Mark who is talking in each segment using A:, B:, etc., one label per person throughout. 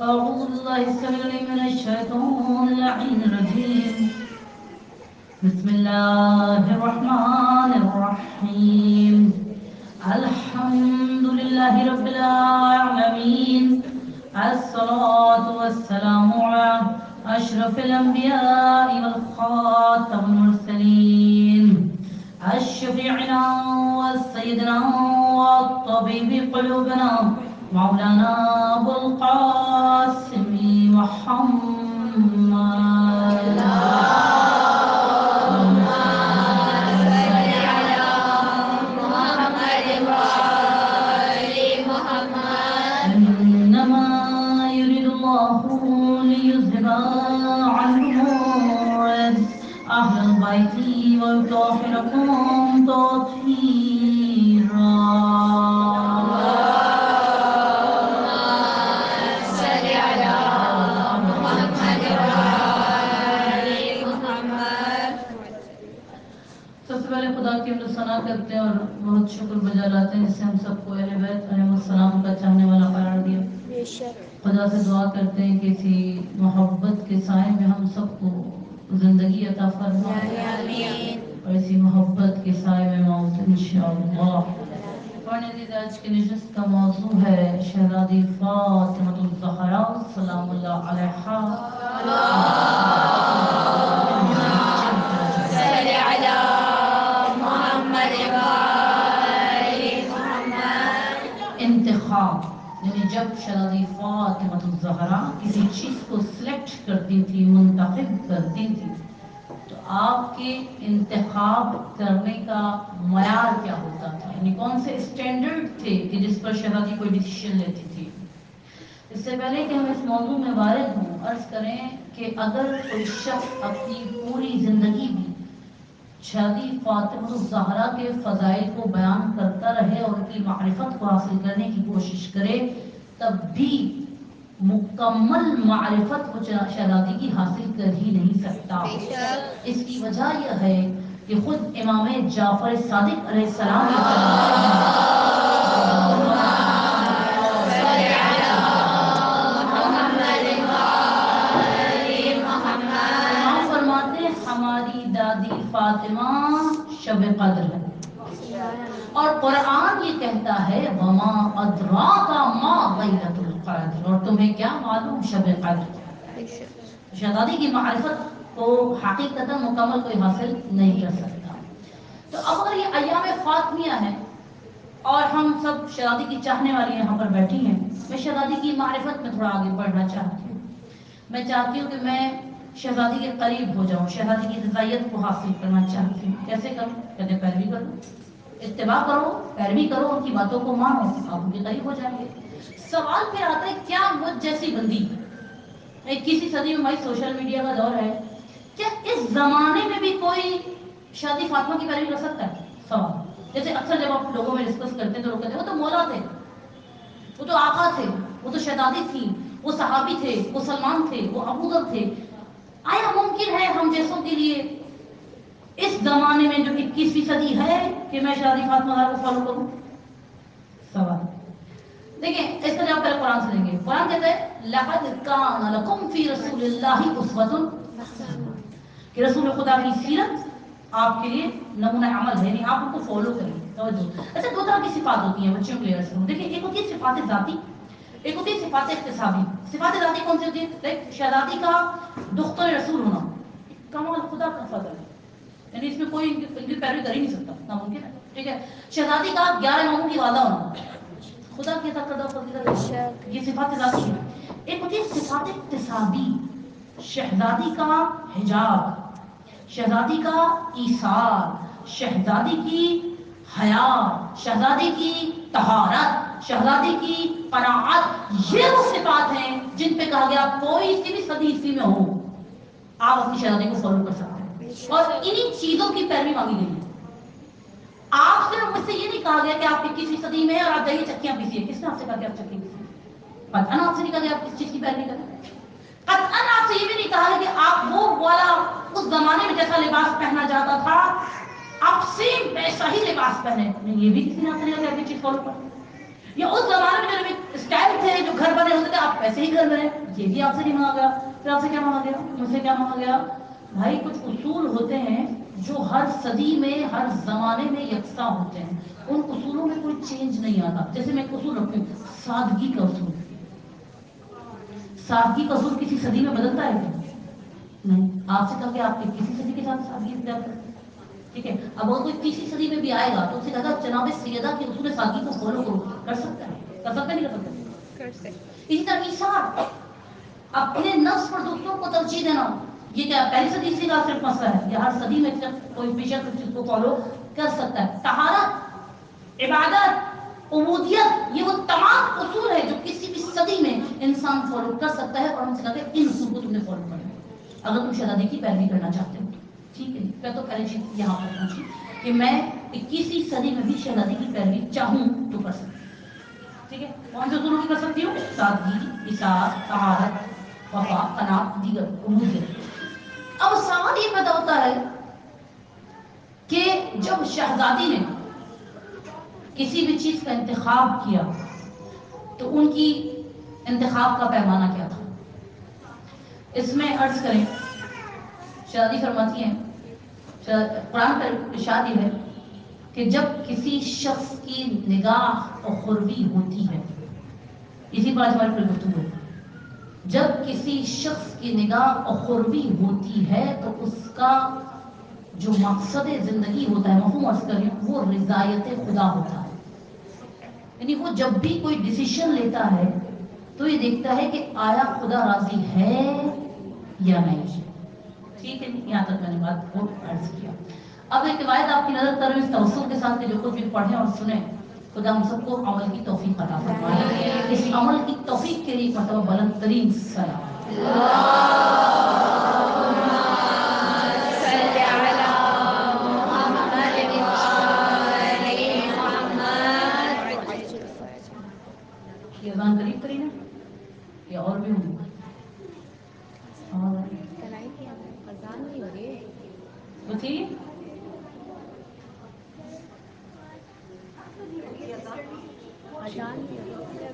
A: أعوذ بالله السميع العليم من الشيطان اللعين الرجيم. بسم الله الرحمن الرحيم. الحمد لله رب العالمين. الصلاة والسلام على أشرف الأنبياء والخاتم المرسلين الشفيعنا والسيدنا والطبيب قلوبنا مولانا أبو القاسم محمد. إنما يريد الله ليذهب عنكم أهل البيت ويطهركم تطهيرا. सबसे पहले खुदा की हम सना करते हैं और बहुत शुक्र बजा लाते हैं जिससे हम सबको अहले बैत अलैहिस्सलाम का चाहने वाला करार दिया। खुदा से दुआ करते हैं कि इसी मोहब्बत के साए में हम सबको जिंदगी अता फरमाए और इसी मोहब्बत के साए में मौत इंशाअल्लाह। आज की नशस्त का मौजू है शहज़ादी फातिमतुल ज़हरा सलामुल्लाह अलैहा। इंतखाब यानी जब शहज़ादी फातिमतुल ज़हरा किसी चीज़ को सिलेक्ट करती थी, मुंतखब करती थी, तो आपके इंतखाब करने का मयार क्या होता था, यानी कौन से स्टैंडर्ड थे कि जिस पर शहज़ादी कोई डिसीजन लेती थी। इससे पहले कि हम इस मौजू में वारिद हों, अर्ज करें कि अगर कोई शख्स अपनी पूरी जिंदगी भी शहज़ादी फातिमतुल ज़हरा के फ़ज़ाइल को बयान करता रहे और उनकी मारिफत को हासिल करने की कोशिश करे, तब भी मुकम्मल मारिफत को शहज़ादी की हासिल कर ही नहीं सकता। इसकी वजह यह है कि खुद इमाम जाफर सादिक अलैहिस्सलाम फरमाते हैं हमारी दादी फातिमा शब कद्र है, और कुरान ये कहता है वमा अदराका मा लैलतुल क़द्र, और तुम्हें क्या मालूम शब कद्र। शहज़ादी की मारिफत को हकीकतन मुकम्मल कोई हासिल नहीं कर सकता। तो अब अगर ये अय्याम फातिमिया है और हम सब शहज़ादी की चाहने वाली यहाँ पर बैठी हैं, मैं शहज़ादी की मारिफत में थोड़ा आगे बढ़ना चाहती हूँ। मैं चाहती हूँ कि मैं शहज़ादी के करीब हो जाऊँ, शहज़ादी की रज़ायत को हासिल करना चाहती हूँ। कैसे करूँ? कहते पैरवी करो, इत्तिबा करो, पैरवी करो, उनकी बातों को मानो, आप उनके करीब हो जाएंगे। सवाल फिर आता है क्या मुझ जैसी बंदी, 21वीं सदी में भाई सोशल मीडिया का दौर है, क्या इस जमाने में भी कोई शहज़ादी फातिमा की पैरवी कर सकता है? सवाल। जैसे अक्सर जब आप लोगों में डिस्कस करते हैं तो लोग कहते हैं वो तो मौला थे, वो तो आका थे, वो तो शहज़ादी थी, वो सहाबी थे, वो सलमान थे, वो अबू बकर थे। आया मुमकिन है हम जैसों के लिए इस जमाने में जो 21वीं सदी है कि मैं शहज़ादी फातिमा को फॉलो करूं? सवाल। देखिए इसका जवाब पहले कुरान से देंगे। कुरान कहता है लक़द कान लकुम फी रसूलिल्लाहि उस्वतुन हसना, कि रसूल खुदा की सीरत आपके लिए नमूना अमल है, यानी आप उनको फॉलो करें। अच्छा, दो तरह की सिफात होती हैं बच्चों के लिए। देखिए एक होती है सिफात ज़ाती, एक होती है सिफात इख्तिसाबी। सिफात ज़ाती कौन सी होती है? लाइक शहज़ादी का दुख्तर रसूल होना कमाल खुदा का फजल है, यानी इसमें कोई इनकी पैरवी कर ही नहीं सकता, नामुमकिन है। ठीक है। शहज़ादी का 11 इमामों की वादा होना खुदा की अता करदा फजीलत, ये सिफात ज़ाती है। एक होती है सिफात इख्तिसाबी, शहज़ादी का हिजाब, शहज़ादी का ईसार, शहज़ादी की हया, शहज़ादी की तहारत, शहज़ादी की क़नाअत, ये वो सिफात हैं जिन पे कहा गया कोई सी भी सदी ईस्वी में हो आप अपनी शहज़ादी को फॉलो कर सकते हैं, और इन्हीं चीजों की पैरवी मांगी गई है। आपसे मुझसे ये नहीं कहा गया कि आप 21वीं सदी में और आप जाइए चक्कियां पीसिए। किसने आपसे कहा कि आप चक्की पीसिए? कतन आपसे नहीं कहा कि आप किस चीज की पैरवी करें। कतन आपसे ये भी नहीं कहा कि आप वो वाला उस जमाने में जैसा लिबास पहना जाता था आप सेम वैसा ही लिबास पहने। नहीं, ये भी किसी ने आपसे नहीं कहा कि चीज फॉलो करें। یا اس زمانے میں جو نبی اسٹائل تھے جو گھر بنے ہوتے تھے، آپ ویسے ہی گھر بنے، یہ بھی آپ سے نہیں مانگا گیا. پھر آپ سے کیا مانگا گیا؟ مجھ سے کیا مانگا گیا؟ بھائی کچھ اصول ہوتے ہیں جو ہر صدی میں ہر زمانے میں یکساں ہوتے ہیں، ان اصولوں میں کوئی چینج نہیں آتا. جیسے میں ایک اصول رکھوں، سادگی کا اصول. سادگی کا اصول کسی صدی میں بدلتا ہے کیا؟ نہیں. آپ سے کہا کہ آپ کے کسی صدی کے ساتھ سادگی اختیار کریں. ٹھیک ہے، اب اگر کوئی تیسری صدی میں بھی آئے گا تو اس سے کہا جناب سیدہ کے اصول سادگی کو فالو کرو. کر سکتا ہے؟ کر سکتا نہیں کر سکتا؟ اسی طرح ایثار، اپنے نفس پر دوسروں کو ترجیح دینا، یہ کیا پہلی صدی سے کا صرف مسئلہ ہے؟ یہ ہر صدی میں کوئی پیشہ اس چیز کو فالو کر سکتا ہے. طہارت، عبادت، عبودیت، یہ وہ تمام اصول ہے جو کسی بھی صدی میں انسان فالو کر سکتا ہے. اور ہم سے کہتے ہیں ان اصول کو تم نے فالو کرنا اگر تم شہزادی کی پیروی کرنا چاہتے ہو. ٹھیک ہے، میں تو پہلے چیز یہاں پر پہنچی کہ میں 21ویں صدی میں بھی شہزادی کی پیروی چاہوں تو کر سکتی ہوں. ٹھیک ہے، کون سے اصولوں کی کر سکتی ہوں؟ سادگی، اثار، طہارت، وفا، قناعت، دیگر عبودیت. اب سوال یہ پیدا ہوتا ہے کہ جب شہزادی نے کسی بھی چیز کا انتخاب کیا تو ان کی انتخاب کا پیمانہ کیا تھا؟ اس میں عرض کریں، شہزادی فرماتی ہیں، قرآن کا ارشاد یہ ہے کہ جب کسی شخص کی نگاہ اخروی ہوتی ہے، اسی پر ہماری پوری گفتگو ہے، جب کسی شخص کی نگاہ اخروی ہوتی ہے تو اس کا جو مقصد زندگی ہوتا ہے، مفہوم عرض کریں، وہ رضایت خدا ہوتا ہے. یعنی وہ جب بھی کوئی ڈیسیشن لیتا ہے تو یہ دیکھتا ہے کہ آیا خدا راضی ہے یا نہیں. ٹھیک ہے، یہاں تک میں نے بات کو عرض کیا. اب ایک روایت آپ کی نظر کر رہے ہیں اس توسل کے ساتھ کہ جو کچھ بھی پڑھیں اور سنیں، خدا ہم سب کو عمل کی توفیق عطا فرمائے. اس عمل کی توفیق کے لیے مطلب بلند ترین سلام. یہ اذان قریب ترین ہے یا اور بھی ہوگی؟
B: اذان نہیں ہو رہی ہے.
A: بتائیے.
B: اذان نہیں ہو رہی.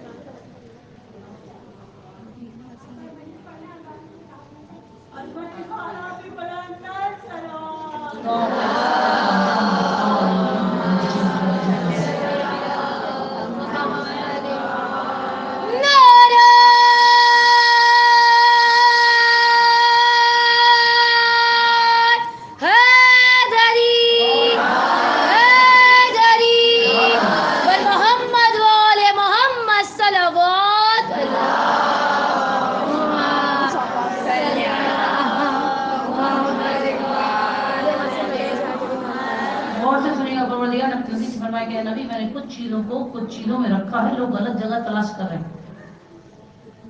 A: نبی میں نے کچھ چیزوں کو کچھ چیزوں میں رکھا ہے، لوگ غلط جگہ تلاش کر رہے ہیں.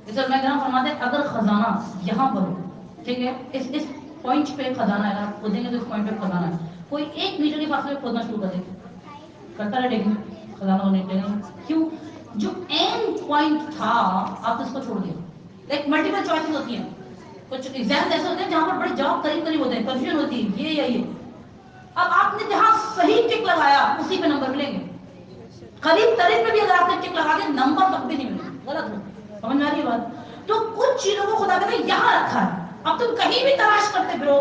A: اس میں کہنا فرماتے ہیں اگر خزانہ یہاں پر ہو، ٹھیک ہے، اس پوائنٹ پہ خزانہ ہے، آپ کھودیں گے تو اس پوائنٹ پہ خزانہ ہے، کوئی 1 میٹر کے فاصلے کھودنا شروع کر دے کرتا رہے، لیکن خزانہ ہونے کے لیے کیوں؟ جو اینڈ پوائنٹ تھا آپ اس کو چھوڑ دیا. ایک ملٹیپل چوائسز ہوتی ہیں، کچھ ایگزام ایسے ہوتے ہیں جہاں پر بڑے جواب قریب قریب ہوتے ہیں، کنفیوژن ہوتی ہے یہ یا یہ. اب آپ نے جہاں صحیح ٹک لگایا اسی پہ نمبر ملیں گے. قریب ترین میں بھی اگر آپ نے ٹک لگا دیا نمبر تک بھی نہیں ملے گا. غلط ہو، سمجھ میں آ رہی ہے بات؟ تو کچھ چیزوں کو خدا کہتے ہیں یہاں رکھا ہے، اب تم کہیں بھی تلاش کرتے پھرو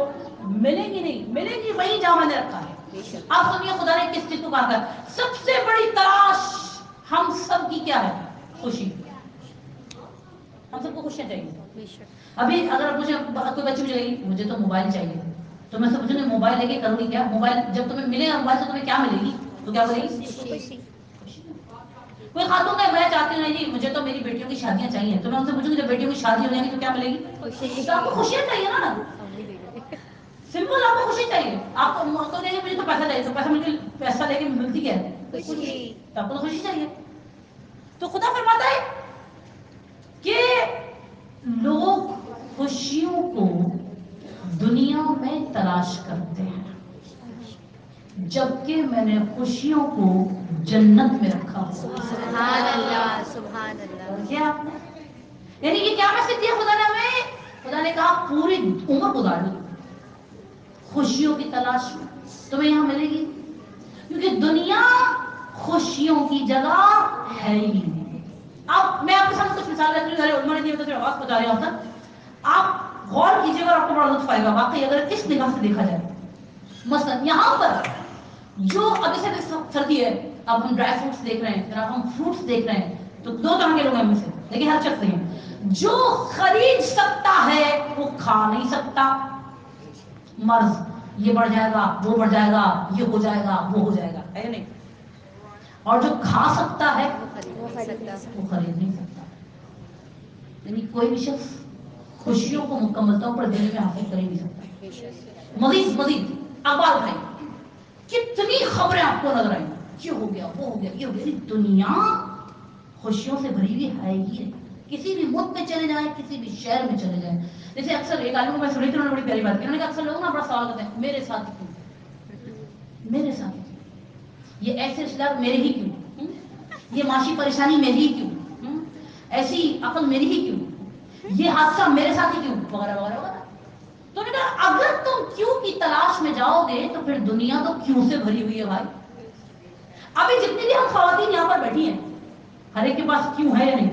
A: ملیں گی نہیں، ملیں گی وہی جہاں میں نے رکھا ہے. آپ سنیے خدا نے کس چیز کو کہا ہے، سب سے بڑی تلاش ہم سب کی کیا ہے؟ خوشی. ہم سب کو خوشیاں چاہیے. ابھی اگر مجھے کوئی بچی مجھے گی مجھے تو موبائل چاہیے، تو میں سمجھوں گی موبائل لے کے کروں گی کیا؟ موبائل جب تمہیں ملے گا موبائل تو تمہیں کیا ملے گی؟ تو کیا بولے گی؟ کوئی خاتون ہے میں چاہتی ہوں نہیں جی مجھے تو میری بیٹیوں کی شادیاں چاہیے، تو میں ان سے پوچھوں گی جب بیٹیوں کی شادی ہو جائے گی تو کیا ملے گی؟ تو آپ کو خوشیاں چاہیے نا. سمپل، آپ کو خوشی چاہیے. آپ کو دیں گے مجھے تو پیسہ چاہیے، تو پیسہ لے کے ملتی کیا ہے؟ خوشی. تو آپ کو تو خوشی چاہیے. تو خدا فرماتا ہے کہ لوگ خوشیوں کو دنیا میں تلاش کرتے ہیں جبکہ میں نے خوشیوں کو جنت میں رکھا.
B: سبحان اللہ، سبحان اللہ.
A: کیا آپ نے یعنی یہ کیا میسج دیا خدا نے ہمیں؟ خدا نے کہا پوری عمر گزار دو خوشیوں کی تلاش میں، تمہیں یہاں ملے گی. کیونکہ دنیا خوشیوں کی جگہ है ही नहीं। अब मैं आपके सामने कुछ मिसाल रख रही हूँ, नहीं होता आवाज पहुंचा रहे होता, आप गौर कीजिएगा, आपको बड़ा लुत्फ आएगा वाकई अगर इस निगाह से देखा जाए। मसलन यहाँ पर जो अब जैसे सर्दी है, अब हम ड्राई फ्रूट्स देख रहे हैं, फिर अब हम फ्रूट्स देख रहे हैं, तो दो तरह के लोग हैं से, लेकिन हर शख्स नहीं। जो खरीद सकता है वो खा नहीं सकता, मर्ज ये बढ़ जाएगा, वो बढ़ जाएगा, ये हो जाएगा, वो हो जाएगा, है नहीं। और जो खा सकता है वो खरीद नहीं सकता। यानी कोई भी शख्स खुशियों को मुकम्मल तौर पर दिल में हासिल कर ही नहीं सकता। मजीद मजीद अखबार उठाएं, कितनी खबरें आपको नजर आएंगी, ये हो गया, वो हो गया, ये हो गया। दुनिया खुशियों से भरी हुई है ही है। किसी भी मुल्क में चले जाए, किसी भी शहर में चले जाए, जैसे अक्सर एक आलिम को मैं सुनी थी, उन्होंने बड़ी प्यारी बात की। उन्होंने कहा अक्सर लोग ना बड़ा सवाल करते हैं, मेरे साथ क्यों, मेरे साथ क्यों, ये ऐसे रिश्तेदार मेरे ही क्यों, ये माशी परेशानी मेरी ही क्यों, ऐसी अकल मेरी ही क्यों, ये हादसा मेरे साथ ही क्यों, वगैरह वगैरह वगैरह। तो उन्होंने कहा अगर तुम क्यों की तलाश में जाओगे तो फिर दुनिया तो क्यों से भरी हुई है भाई। अभी जितनी भी हम खवातीन यहाँ पर बैठी हैं, हर एक के पास क्यों है या नहीं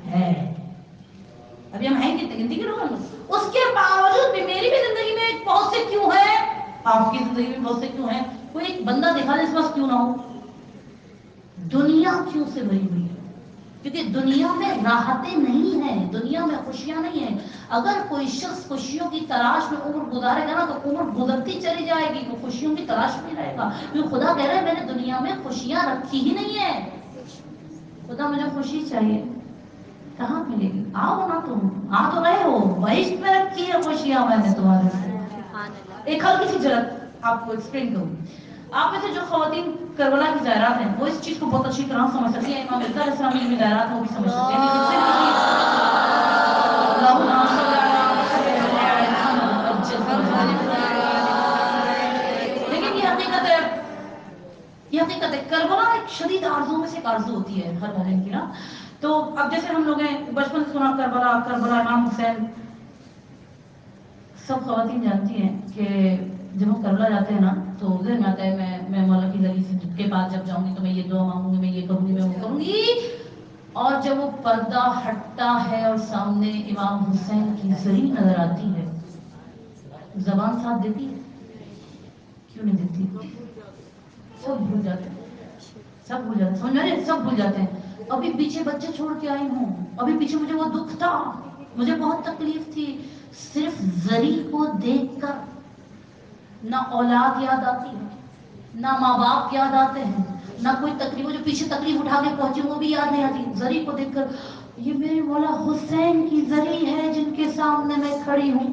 A: है। अभी हम हैं कितने, गिनती के लोग हम, उसके बावजूद भी मेरी भी जिंदगी में बहुत से क्यों है, आपकी जिंदगी में बहुत से क्यों है। कोई एक बंदा दिखा दे इस पास क्यों ना हो। दुनिया क्यों से भरी हुई है, क्योंकि दुनिया में राहतें नहीं है, दुनिया में खुशियां नहीं है। अगर कोई शख्स खुशियों की तलाश में उम्र गुजारेगा ना, तो उम्र गुजरती चली जाएगी, वो खुशियों की तलाश में रहेगा। क्योंकि खुदा कह रहा है मैंने दुनिया में खुशियां रखी ही नहीं है। खुदा मुझे खुशी चाहिए, कहाँ मिलेगी, आओ ना तुम, आ तो रहे हो, बहिश्त में रखी है खुशियां मैंने तुम्हारे से। एक हल्की सी झलक आपको एक्सप्लेन करूँ। आप में से जो खवातीन करबला की ज़ायरात हैं वो इस चीज को बहुत अच्छी तरह समझ सकती हैं। इमाम इस्माइल अलैहिस्सलाम की ज़ायरात वो भी समझ सकते हैं, लेकिन ये हकीकत है, ये हकीकत है। करबला एक शदीद आरज़ू में से एक आरज़ू होती है हर मोमिन की ना। तो अब जैसे हम लोग हैं बचपन से सुना करबला करबला, इमाम हुसैन, सब खवातीन जानती हैं कि जब हम करबला जाते हैं ना तो ज़हन में आता है मैं मौला की गली के पास जब जाऊंगी तो मैं ये दुआ मांगूंगी, मैं ये करूंगी, मैं वो करूंगी। और जब वो पर्दा हटता है और सामने इमाम हुसैन की जरी नजर आती है, जबान साथ देती है, क्यों नहीं देती। सब भूल जाते हैं, सब भूल जाते हैं, समझ रहे, सब भूल जाते हैं। अभी पीछे बच्चे छोड़ के आई हूँ, अभी पीछे मुझे वो दुख था, मुझे बहुत तकलीफ थी। सिर्फ जरी को देखकर ना औलाद याद आती है, ना माँ बाप याद आते हैं, ना कोई तकलीफ, जो पीछे तकलीफ उठा के पहुंचे वो भी याद नहीं आती। जरी को देखकर ये मेरे मौला हुसैन की जरी है जिनके सामने मैं खड़ी हूँ।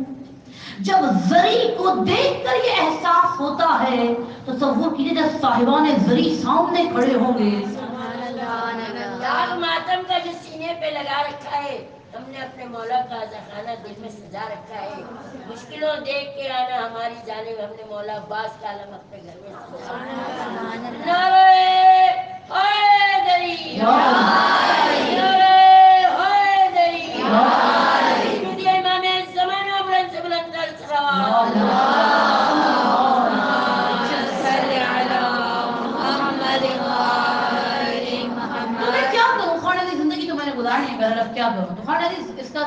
A: जब जरी को देखकर ये एहसास होता है तो तसव्वुर कीजिए जब साहिबान जरी सामने खड़े होंगे।
C: मातम का जो सीने पे लगा रखा है, हमने अपने मौला का खाना दिल में सजा रखा है। मुश्किलों देख के आना हमारी जानिब, हमने मौला अब्बास का आलम अपने घर में सजा। नारे हैदरी, नारे हैदरी, इमाम ज़माना बुलंद से बुलंद
A: अब क्या करूं। तो खान अजीज इसका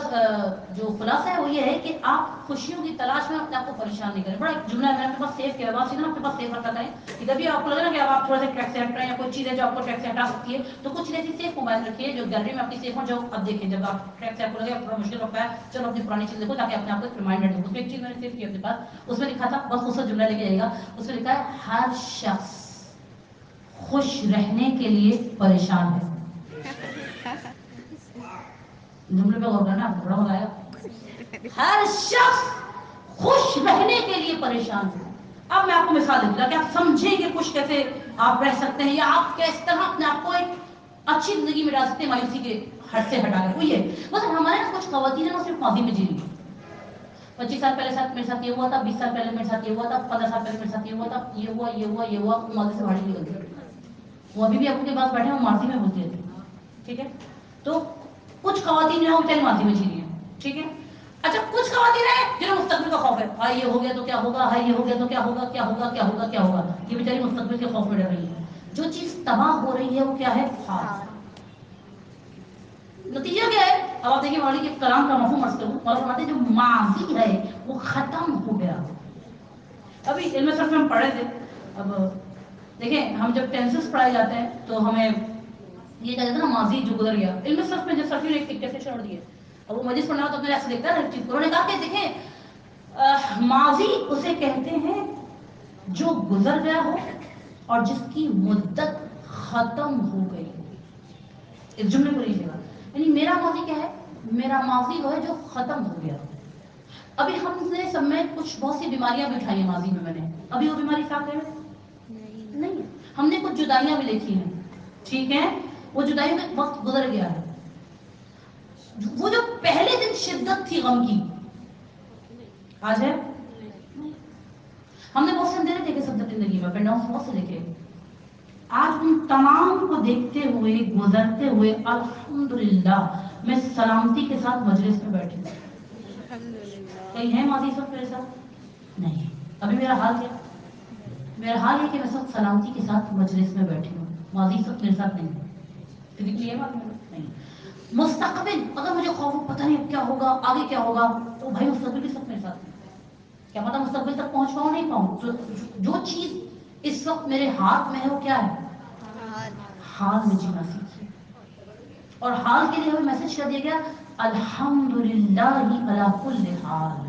A: जो खुलासा है वो ये है कि आप खुशियों की तलाश में अपने आप को परेशान नहीं करें। बड़ा एक जुमला है, मैंने अपने पास सेव किया है, आप सीधा अपने पास सेव रखा करें कि कभी आपको लगे ना कि अब आप थोड़ा सा ट्रैक से हट रहे हैं या कोई चीज़ है जो आपको ट्रैक से हटा सकती है, तो कुछ ऐसी सेफ मोबाइल रखिए जो गैलरी में आपकी सेफ हो। जो अब देखिए जब आप ट्रैक से आपको लगे थोड़ा मुश्किल होता है, चलो अपनी पुरानी चीज़ देखो ताकि अपने आपको एक रिमाइंडर दो। उसमें एक चीज़ मैंने सेव की अपने पास, उसमें लिखा था, बस उसका जुमला लेके आएगा, उसमें लिखा है हर शख्स खुश रहने के लिए परेशान है। जुमले पे गौर करना, आपको बड़ा मजा आएगा। हर शख्स खुश रहने के लिए परेशान है। अब मैं आपको मिसाल देती हूँ कि आप समझें कि खुश कैसे आप रह सकते हैं या आप किस तरह अपने आप को एक अच्छी जिंदगी में डाल सकते हैं मायूसी के हट से हटाकर। वो ये मतलब हमारे ना कुछ खवातीन है सिर्फ माजी में जी रही है। 25 साल पहले साथ मेरे साथ ये हुआ था, 20 साल पहले मेरे साथ ये हुआ था, 15 साल पहले मेरे साथ ये हुआ था, ये हुआ ये हुआ ये हुआ, माजी से भाड़ी निकल गई। वो अभी भी आपके पास बैठे हैं, माजी में बोलते थे, ठीक है। तो कुछ खवातीन जो है माजी में जी रही है, ठीक है। अच्छा कुछ खवातीन है जिन्हें मुस्तकबिल का खौफ है, हाय ये हो गया तो क्या होगा, हाय ये हो गया तो क्या होगा, क्या होगा क्या होगा, ये बेचारी मुस्तकबिल के खौफ में डर रही है। जो चीज तबाह हो रही है वो क्या है, ख्वाब। नतीजा क्या है? अब आप देखिए मौलवी के कलाम का मफहूम अर्ज करूं, मौलवी फरमाते हैं जो माजी है वो खत्म हो गया। अभी इल्म सर्फ में हम पढ़े थे, अब देखें हम जब टेंसेस पढ़ाए जाते हैं तो हमें ये कहा जाता है ना माजी जो गुजर गया। इल्म सर्फ में जब सर्फी ने एक डेफिनेशन और दी है, अब वो मजीद पढ़ना हो तो ऐसे देखता है चीज। उन्होंने कहा कि देखें माजी उसे कहते हैं जो गुजर गया हो और जिसकी मुद्दत खत्म हो गई हो। इस जुमले को लीजिएगा, यानी मेरा माजी क्या है? मेरा माजी वो है जो खत्म हो गया। अभी हमने सब में कुछ बहुत सी बीमारियां भी उठाई है माजी में, मैंने अभी वो बीमारी साथ है नहीं। हमने कुछ जुदाइयां भी देखी हैं, ठीक है, वो जुदाइयों का वक्त गुजर गया है। वो जो पहले दिन शिद्दत थी गम की आज है। हमने बहुत से अंधेरे देखे सब जिंदगी में, पेंडाउन बहुत से देखे। आज उन तमाम को देखते हुए गुजरते हुए अल्हम्दुलिल्लाह मैं सलामती के साथ मजलिस में बैठी हूँ। कहीं है माजी सब मेरे साथ? नहीं। अभी मेरा हाल क्या? मेरा हाल है कि मैं सब सलामती के साथ मजलिस में बैठी हूँ, माजी सब मेरे साथ नहीं है। फिजिकली है माजी नहीं। मुस्तकबिल अगर मुझे खौफ पता नहीं क्या होगा, आगे क्या होगा, तो भाई मुस्तकबिल भी सब मेरे साथ है। क्या पता मुस्तकबिल तक पहुंच पाऊं नहीं पाऊं। तो जो चीज इस वक्त मेरे हाथ में है वो क्या है? हाल में जीना सीखिए। और हाल के लिए हमें मैसेज कर दिया गया अल्हम्दुलिल्लाहि अला कुल्li हाल।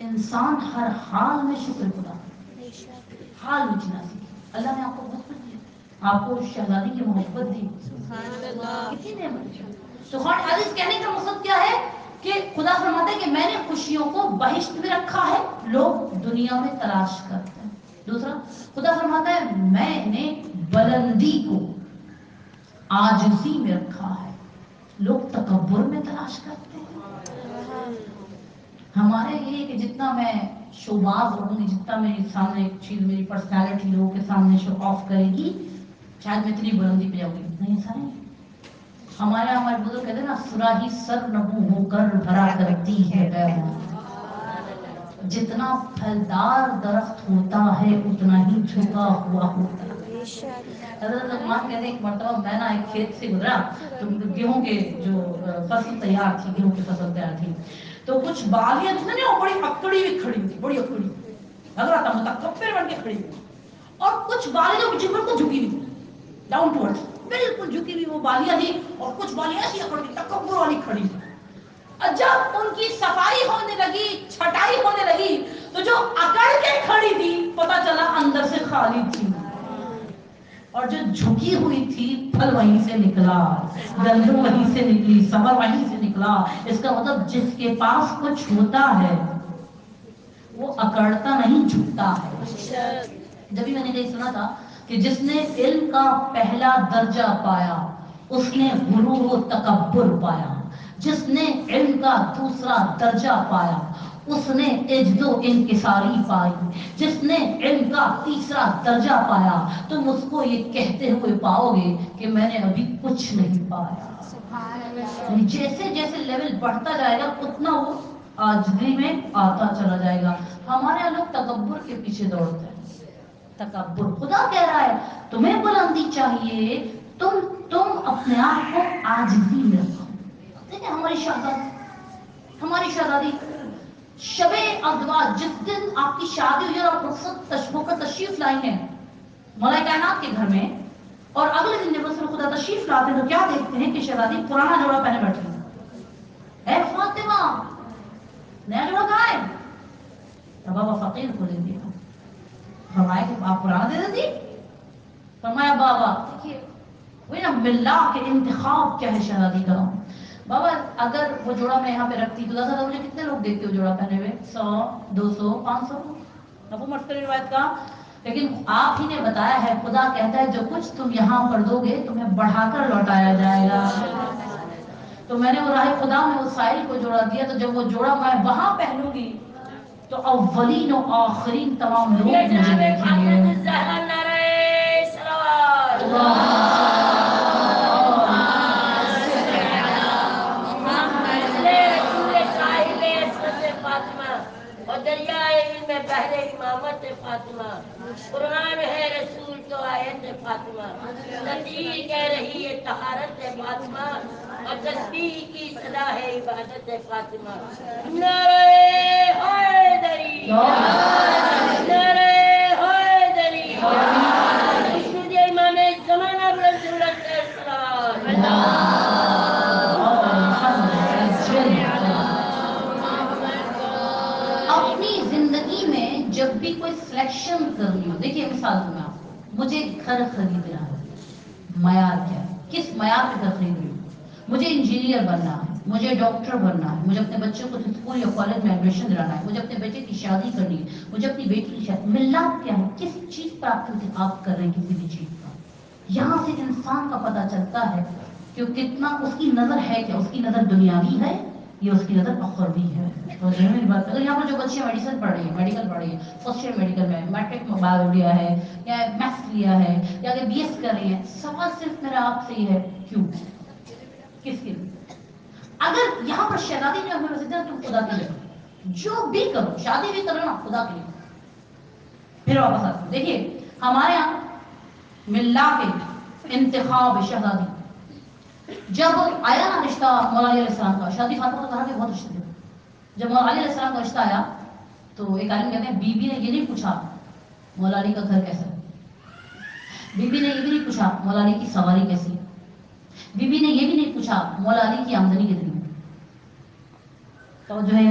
A: इंसान हर हाल में शुक्र खुदा, हाल में जीना सीखे। अल्लाह ने आपको बहुत कुछ दिया, आपको शहजादी की मोहब्बत दी, कितनी नेमत। तो हदीस कहने का मकसद क्या है कि खुदा फरमाता है कि मैंने खुशियों को बहिश्त में रखा है, लोग दुनिया में तलाश करते हैं। दूसरा खुदा फरमाता है मैंने बुलंदी को आजिज़ी में रखा है, लोग तकब्बुर में तलाश करते हैं। हमारे ये कि जितना मैं शोबाज रहूंगी, जितना मेरे सामने एक चीज मेरी पर्सनैलिटी लोगों के सामने शो ऑफ करेगी, शायद मैं इतनी बुलंदी पे जाऊंगी। नहीं, ऐसा नहीं। हमारे हमारे बुजुर्ग कहते हैं ना, सुराही सर नबू होकर भरा करती है बैर। जितना फलदार दरख्त होता है उतना ही झुका हुआ होता है। कहते एक मरतबा मैं ना एक खेत से गुजरा, तो गेहूं के जो फसल तैयार थी, गेहूं की फसल तैयार थी, तो कुछ बालियां वो बड़ी अकड़ी हुई खड़ी थी, बड़ी अकड़ी लग रहा था, मुतकब्बिर बन के खड़ी हुई। और कुछ बालियां बिल्कुल झुकी हुई, डाउन टूवर्ड्स बिल्कुल झुकी हुई वो बालियां थी, और कुछ बालियां ऐसी अकड़ की तकब्बुर वाली खड़ी थी। और जब उनकी सफाई होने लगी, छटाई होने लगी, तो जो अकड़ के खड़ी थी पता चला अंदर से खाली थी, और जो झुकी हुई थी फल वहीं से निकला, गंदम वहीं से निकली, सबर वहीं से निकला। इसका मतलब जिसके पास कुछ होता है वो अकड़ता नहीं, झुकता है। जब भी मैंने कहीं सुना था कि जिसने इल्म का पहला दर्जा पाया उसने गुरूर व तकब्बुर पाया, जिसने इल्म का दूसरा दर्जा पाया उसने इज्जो इंकिसारी पाई, जिसने इल्म का तीसरा दर्जा पाया तुम उसको ये कहते हुए पाओगे कि मैंने अभी कुछ नहीं पाया। जैसे जैसे लेवल बढ़ता जाएगा उतना वो आजिज़ी में आता चला जाएगा। हमारे यहाँ लोग तकब्बुर के पीछे दौड़ते हैं। तकब्बुर, खुदा कह रहा है तुम्हें बुलंदी चाहिए, तुम अपने आप को आजिज़ी में रखो। देखिए हमारी शहजादी शबे अज़वा, जिस दिन आपकी शादी हुई और आप रुखसत तशरीफ लाई हैं मौला कायनात के घर में, और अगले दिन जब रसूल खुदा तशरीफ लाते हैं तो क्या देखते हैं कि शहजादी पुराना जोड़ा पहने बैठी है। ए फातिमा, नया जोड़ा कहाँ है? तब बाबा फकीर को दे दिया, फरमाया कि आप पुराना दे देती। फरमाया बाबा देखिए वही ना मिल्ला के इंतखाब क्या है शहजादी का। बाबा अगर वो जोड़ा मैं यहाँ पे रखती तो दादा मुझे कितने लोग देखते हो जोड़ा पहने हुए? 100, 200, 500। अबू मर्तबा रिवायत का, लेकिन आप ही ने बताया है, खुदा कहता है जो कुछ तुम यहाँ पर दोगे तुम्हें बढ़ाकर लौटाया जाएगा। तो मैंने वो राह खुदा में उस साइल को जोड़ा दिया, तो जब वो जोड़ा मैं वहां पहनूंगी तो अव्वलीन और आखिरीन तमाम लोग मुझे देखेंगे।
C: बहरे इमामत फातिमा, कुरान है रसूल तो आयत फातिमा, तस्वीर कह रही है तहारत फातिमा, और तस्बीह की सदा है इबादत फातिमा। नारे हैदरी, नारे हैदरी, मुझे इमाम ज़माना रसूलुल्लाह
A: अपनी जिंदगी में जब भी कोई सिलेक्शन करनी हो, देखिए मिसाल दूं मैं आपको, मुझे घर खरीदना है, मयार क्या है, किस मयार पे घर खरीद रही हूँ, मुझे इंजीनियर बनना है, मुझे डॉक्टर बनना है, मुझे अपने बच्चों को स्कूल या कॉलेज में एडमिशन दिलाना है, मुझे अपने बेटे की शादी करनी है, मुझे अपनी बेटी की शादी, मिल्लात क्या है, किस चीज पर आप इंतखाब कर रहे हैं, किसी भी चीज का। यहाँ से इंसान का पता चलता है कि वो कितना, उसकी नजर है क्या, उसकी नजर दुनियावी है या उसकी नजर अखरवी है। तो मेरी बात, अगर यहाँ पर जो बच्चे मेडिसिन पढ़ रही है, मेडिकल पढ़ रही है, फर्स्ट ईयर मेडिकल में, मैट्रिक में बायो लिया है या मैथ्स लिया है या अगर बीएस कर रही है, सवाल सिर्फ मेरा आपसे ही है, क्यों, किसके लिए? अगर यहाँ पर शहजादी जो हमें वजह तुम खुदा के लिए, जो भी करो, शादी भी करो ना खुदा के लिए। फिर वापस आते हैं, देखिए हमारे यहाँ मिल्ला के इंतखाब शहजादी, जब आया ना रिश्ता मौला अली अलैहिस्सलाम का, शादी फातिमा को कहा कि बहुत रिश्ते थे, जब मौला अली अलैहिस्सलाम का रिश्ता आया तो एक आलिम कहते हैं बीबी ने ये नहीं पूछा मौला अली का घर कैसा है, बीबी ने ये भी नहीं पूछा मौला अली की सवारी कैसी है, बीबी ने ये भी नहीं पूछा मौला अली की आमदनी कितनी है। तो जो है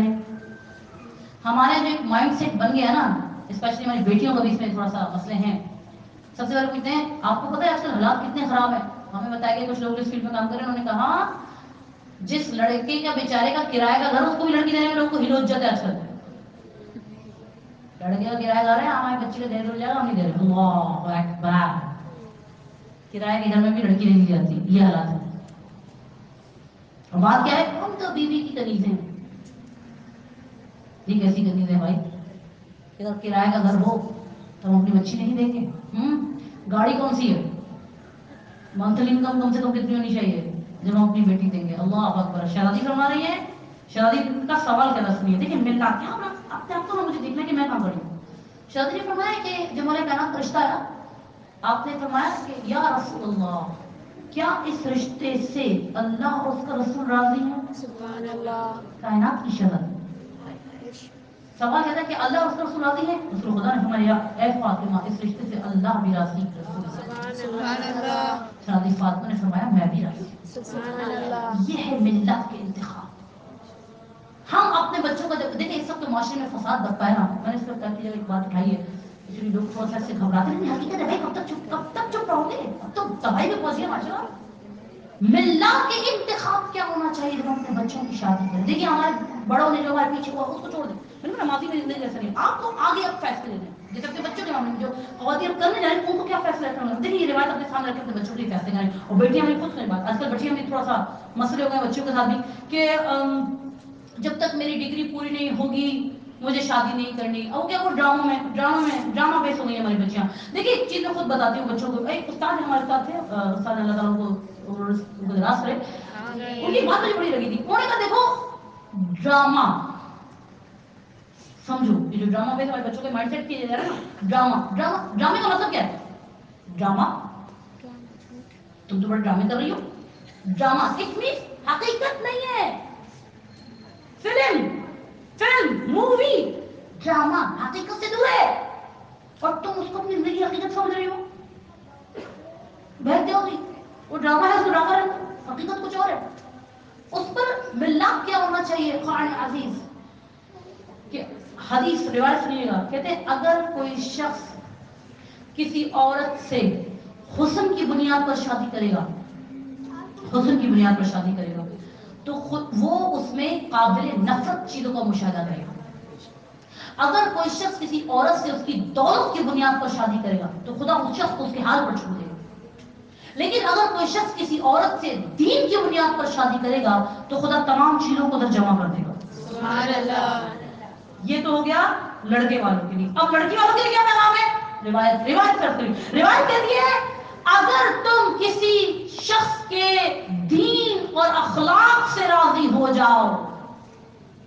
A: हमारे जो एक माइंड सेट बन गया है ना, स्पेशली हमारी बेटियों को भी इसमें थोड़ा सा मसले हैं। सबसे पहले पूछते हैं आपको पता है आजकल हालात कितने खराब है, हमें बताया गया, कुछ लोग इस फील्ड में काम कर रहे हैं, उन्होंने कहा जिस लड़के का बेचारे का किराए का घर, उसको भी लड़की देने में लोगों को हिलोज जाते हैं आजकल। लड़के का किराया घर है, हमारे बच्चे का दे दो जाएगा, हम नहीं दे रहे, अल्लाहु अकबर, किराए के घर में भी लड़की नहीं दी जाती, ये हालात है। और बात क्या है, हम तो बीवी की कनीज हैं। ये कैसी कनीज है भाई, अगर किराए का घर हो तो हम अपनी बच्ची नहीं देंगे। गाड़ी कौन सी है, मंथली इनकम कम से कम कितनी होनी चाहिए जब हम अपनी बेटी देंगे। अल्लाह अकबर, शादी फरमा रही है, शादी का सवाल क्या रस्मी है। देखिए मिलना क्या, अपने आप को ना मुझे देखना कि मैं काम करूँ। शादी ने फरमाया कि जब हमारे कायनात का रिश्ता आया, आपने फरमाया कि या रसूलल्लाह, क्या इस रिश्ते से अल्लाह और उसका रसूल राजी है?
B: सुभान अल्लाह।
A: कायनात की शादी, सवाल कहता है कि अल्लाह और उसका रसूल राजी है? रसूल खुदा ने फरमाया ऐ फातिमा, इस रिश्ते से अल्लाह भी राजी, रसूल
B: सुभान अल्लाह।
A: शादी फातिमा ने फरमाया मैं भी राजी।
B: सुभान अल्लाह।
A: ये है मिल्लत के इंतखाब। हम अपने बच्चों को जब देखिए, इस वक्त माशरे में फसाद बरपा है ना, मैंने इस वक्त की जब एक बात उठाई है, इसलिए लोग थोड़ा सा से घबराते हैं, हकीकत है भाई, कब तक चुप रहोगे, अब तो तबाही में पहुंच गया माशरा। मिल्ला के इंतखाब क्या होना चाहिए जब हम अपने बच्चों की शादी करें। देखिए हमारे बड़ों ने जो हमारे पीछे हुआ उसको छोड़ दें, मैंने माफी में जिंदगी ऐसा नहीं, आपको आगे अब फैसले लेने हैं। जैसे अपने बच्चों के मामले में जो खवातीन करने जा रही हैं, उनको क्या फैसला करना है। देखिए ये रिवायत अपने सामने रख के अपने बच्चों के लिए फैसले करें। और बेटियां हमें खुद सुने बात, आजकल बच्चियां भी थोड़ा सा मसले हो गए बच्चों के साथ भी कि जब तक मेरी डिग्री पूरी नहीं होगी मुझे शादी नहीं करनी। और क्या, वो ड्रामा बेस हो गई हमारी बच्चियां। देखिए एक चीज मैं खुद बताती हूँ बच्चों को, एक उस्ताद हमारे साथ थे, उस्ताद अल्लाह ताला को गुजरात करे, उनकी बात मुझे बड़ी लगी थी। उन्होंने कहा देखो ड्रामा समझो, ये जो ड्रामा बेस हमारे बच्चों के माइंडसेट किया जा रहा है ना, ड्रामे का मतलब क्या है? ड्रामा, तुम तो बड़े ड्रामे कर रही हो। ड्रामा इट मींस हकीकत नहीं है। फिल्म मूवी ड्रामा हकीकत से दूर है, और तुम उसको अपनी जिंदगी की हकीकत समझ रही हो। बहते होगी, वो ड्रामा है, उसको ड्रामा है, हकीकत कुछ और है। उस पर मिलाप क्या होना चाहिए? क़ुरान अजीज के हदीस रिवायत सुनिएगा, कहते हैं अगर कोई शख्स किसी औरत से हुस्न की बुनियाद पर शादी करेगा, तो खुद वो उसमें काबिल नफरत चीजों का मुशाहिदा करेगा। अगर कोई शख्स किसी औरत से उसकी दौलत की बुनियाद पर शादी करेगा तो खुदा उस शख्स को उसके हाल पर छोड़ देगा। लेकिन अगर कोई शख्स किसी औरत से दीन की बुनियाद पर शादी करेगा तो खुदा तमाम चीजों को उधर जमा कर देगा।
B: सुभान अल्लाह।
A: ये तो हो गया लड़के वालों के लिए। अब लड़की वालों के लिए क्या पैगाम है? रिवायत कहती है अगर तुम किसी शख्स के दीन और अखलाक से राजी हो जाओ,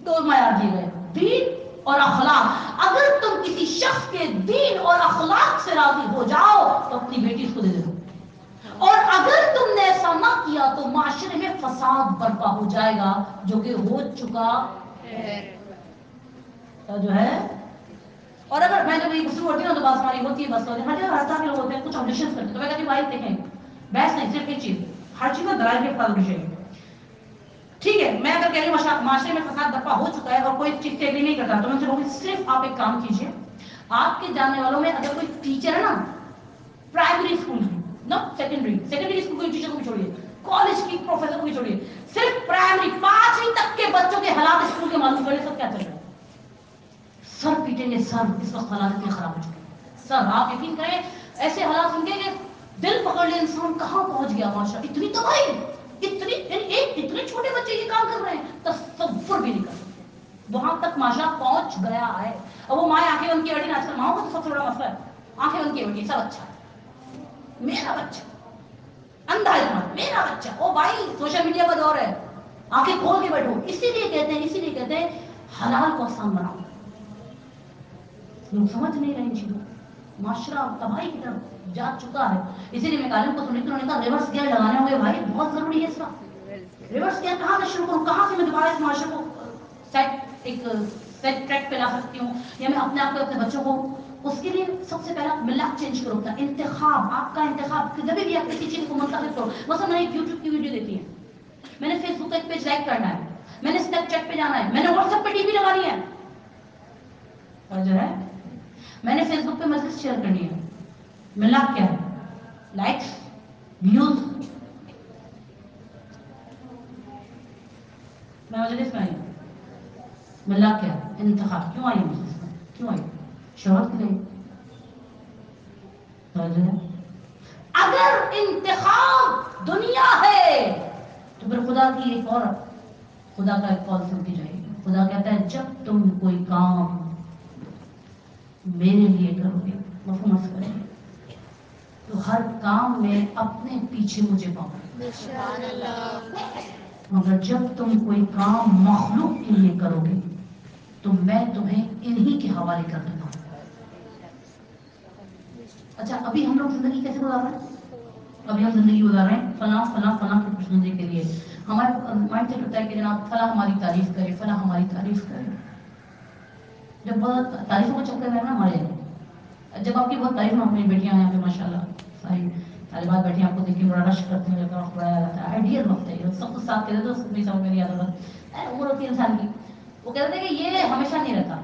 A: दो मयार दिए गए, दीन اور اخلاق. اگر تم کسی شخص کے دین اور اخلاق سے راضی ہو جاؤ تو اپنی بیٹی اس کو دے دو, اور اگر تم نے ایسا نہ کیا تو معاشرے میں فساد برپا ہو جائے گا جو کہ ہو چکا جو ہے. اور اگر میں جب یہ گفتگو ہوتی ہوں تو بات ہماری ہوتی ہے, بس ہوتی ہے, ہر طرح کے لوگ ہوتے ہیں, کچھ آبجیکشن کرتے ہیں, تو میں کہتی ہوں بھائی دیکھیں بحث نہیں, صرف ایک چیز, ہر چیز میں دلائل کے ساتھ ہونا چاہیے. ٹھیک ہے, میں اگر کہہ رہی ہوں معاشرے میں فساد برپا ہو چکا ہے اور کوئی چیز سے ایگری نہیں کرتا تو میں سے بولوں صرف آپ ایک کام کیجیے, آپ کے جاننے والوں میں اگر کوئی ٹیچر ہے نا پرائمری اسکول کی, نہ سیکنڈری اسکول کی ٹیچر کو بھی چھوڑیے, کالج کی پروفیسر کو بھی چھوڑیے, صرف پرائمری 5ویں تک کے بچوں کے حالات اسکول کے معلوم کرے سب کیا چل رہا ہے. سر پیٹیں گے سر, اس وقت حالات اتنے خراب ہو چکے ہیں سر, آپ یقین کریں ایسے حالات سن کے کہ دل پکڑ لے انسان کہاں پہنچ گیا معاشرہ, اتنی تباہی, اتنے چھوٹے بچے یہ کام کر رہے ہیں, تصور بھی نہیں کر سکتے وہاں تک معاشرہ پہنچ گیا ہے. اور وہ مائیں آنکھیں بند کی بیٹھی, آج کل ماؤں کا تو سب سے بڑا مسئلہ ہے, آنکھیں بند کی بیٹھی سب اچھا ہے, میرا بچہ اندھا اتنا میرا بچہ, او بھائی سوشل میڈیا کا دور ہے, آنکھیں کھول کے بیٹھو. اسی لیے کہتے ہیں حلال کو آسان بناؤ. لوگ سمجھ نہیں رہے ان چیزوں, معاشرہ تباہی کی طرف جا چکا ہے. اسی لیے میں کالم کو سنی تو انہوں نے کہا ریورس گیئر لگانے ہوں گے بھائی, بہت ضروری ہے اس کا. ریورس گیئر کہاں سے شروع کروں, کہاں سے میں دوبارہ اس معاشرے کو سیٹ ٹریک پہ لا سکتی ہوں, یا میں اپنے آپ کو اپنے بچوں کو. اس کے لیے سب سے پہلا ملاک چینج کرو, اپنا انتخاب, آپ کا انتخاب جب بھی آپ کسی چیز کو منتخب کرو. مثلا میں نے یوٹیوب کی ویڈیو دیکھی ہے, میں نے فیس بک کا ایک پیج لائک کرنا ہے, میں نے اسنیپ چیٹ پہ جانا ہے, میں نے واٹس ایپ پہ ٹی وی لگانی ہے, اور جو ہے میں نے فیس بک پہ میسج شیئر کرنی ہے. ملاک کیا ہے, لائکس, ویوز. میں مجلس میں آئی ہوں, ملاک کیا ہے, انتخاب. کیوں آئی مجلس میں, کیوں آئی, شہرت کے لیے. اگر انتخاب دنیا ہے تو پھر خدا کی ایک اور, خدا کا ایک قول سنتی جائے. خدا کہتا ہے جب تم کوئی کام میرے لیے کرو گے, مفہوم سے کریں گے, تو ہر کام میں اپنے پیچھے مجھے پاؤ. مگر جب تم کوئی کام مخلوق کے لیے کرو گے تو میں تمہیں انہی کے حوالے کر دوں گا. اچھا ابھی ہم لوگ زندگی کیسے گزار رہے ہیں, ابھی ہم زندگی گزار رہے ہیں فلاں فلاں فلاں کی خوشنودی کے لیے. ہمارا مائنڈ سیٹ ہوتا ہے کہ جناب فلاں ہماری تعریف کرے, فلاں ہماری تعریف کرے. جب بہت تعریفوں کو چکر ہے نا ہمارے, جب آپ کی بہت تعریف, اپنی بیٹیاں یہاں پہ ماشاء اللہ ساری طالبات بیٹھی آپ کو دیکھ کے بڑا رش کرتے ہیں, وقت بڑھایا جاتا ہے, آئیڈیل وقت ہے, سب کچھ ساتھ کہتے تو نہیں سمجھ میں نہیں آتا, عمر ہوتی ہے انسان کی. وہ کہتے ہیں کہ یہ ہمیشہ نہیں رہتا,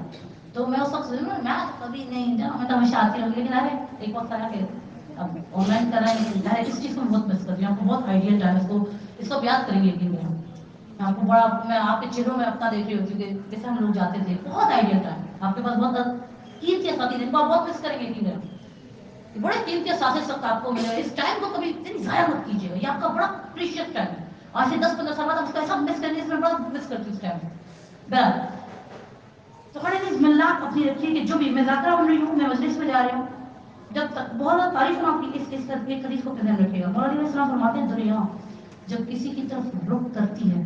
A: تو میں اس وقت سوچوں میں کبھی نہیں جانا, میں تو ہمیشہ آتی رہوں گی, لیکن ارے ایک وقت آیا کہ اب آن لائن کر رہے ہیں, لیکن اس چیز کو بہت مس کرتی ہوں. آپ کو بہت آئیڈیل ٹائم, اس کو یاد کریں گے یقین میں, میں آپ کو بڑا, میں آپ کے چہروں میں اپنا دیکھ رہی ہوتی ہوں کہ جیسے ہم لوگ جاتے تھے, بہت آئیڈیل ٹائم. آپ کے پاس بہت قیمتی ساتھی, جن کو آپ بہت مس کریں گے یقین میں, بڑے قیمتی ساتھی سب آپ کو ملے. اس ٹائم کو کبھی اتنی ضائع مت کیجیے گا, یہ آپ کا بڑا پریشیس ٹائم ہے. آج سے 10-15 سال بعد آپ اس کو ایسا مس کریں گے, اس میں بڑا مس کرتی ہوں اس ٹائم میں. تو کھڑے دن ملاک اپنی رکھیے کہ جو بھی میں ذاکرہ بن رہی ہوں, میں مجلس میں جا رہی ہوں, جب تک بہت زیادہ تعریف آپ کی اس حدیث کو پسند رکھیے گا. مولانا علیہ السلام فرماتے ہیں دنیا جب کسی کی طرف رخ کرتی ہے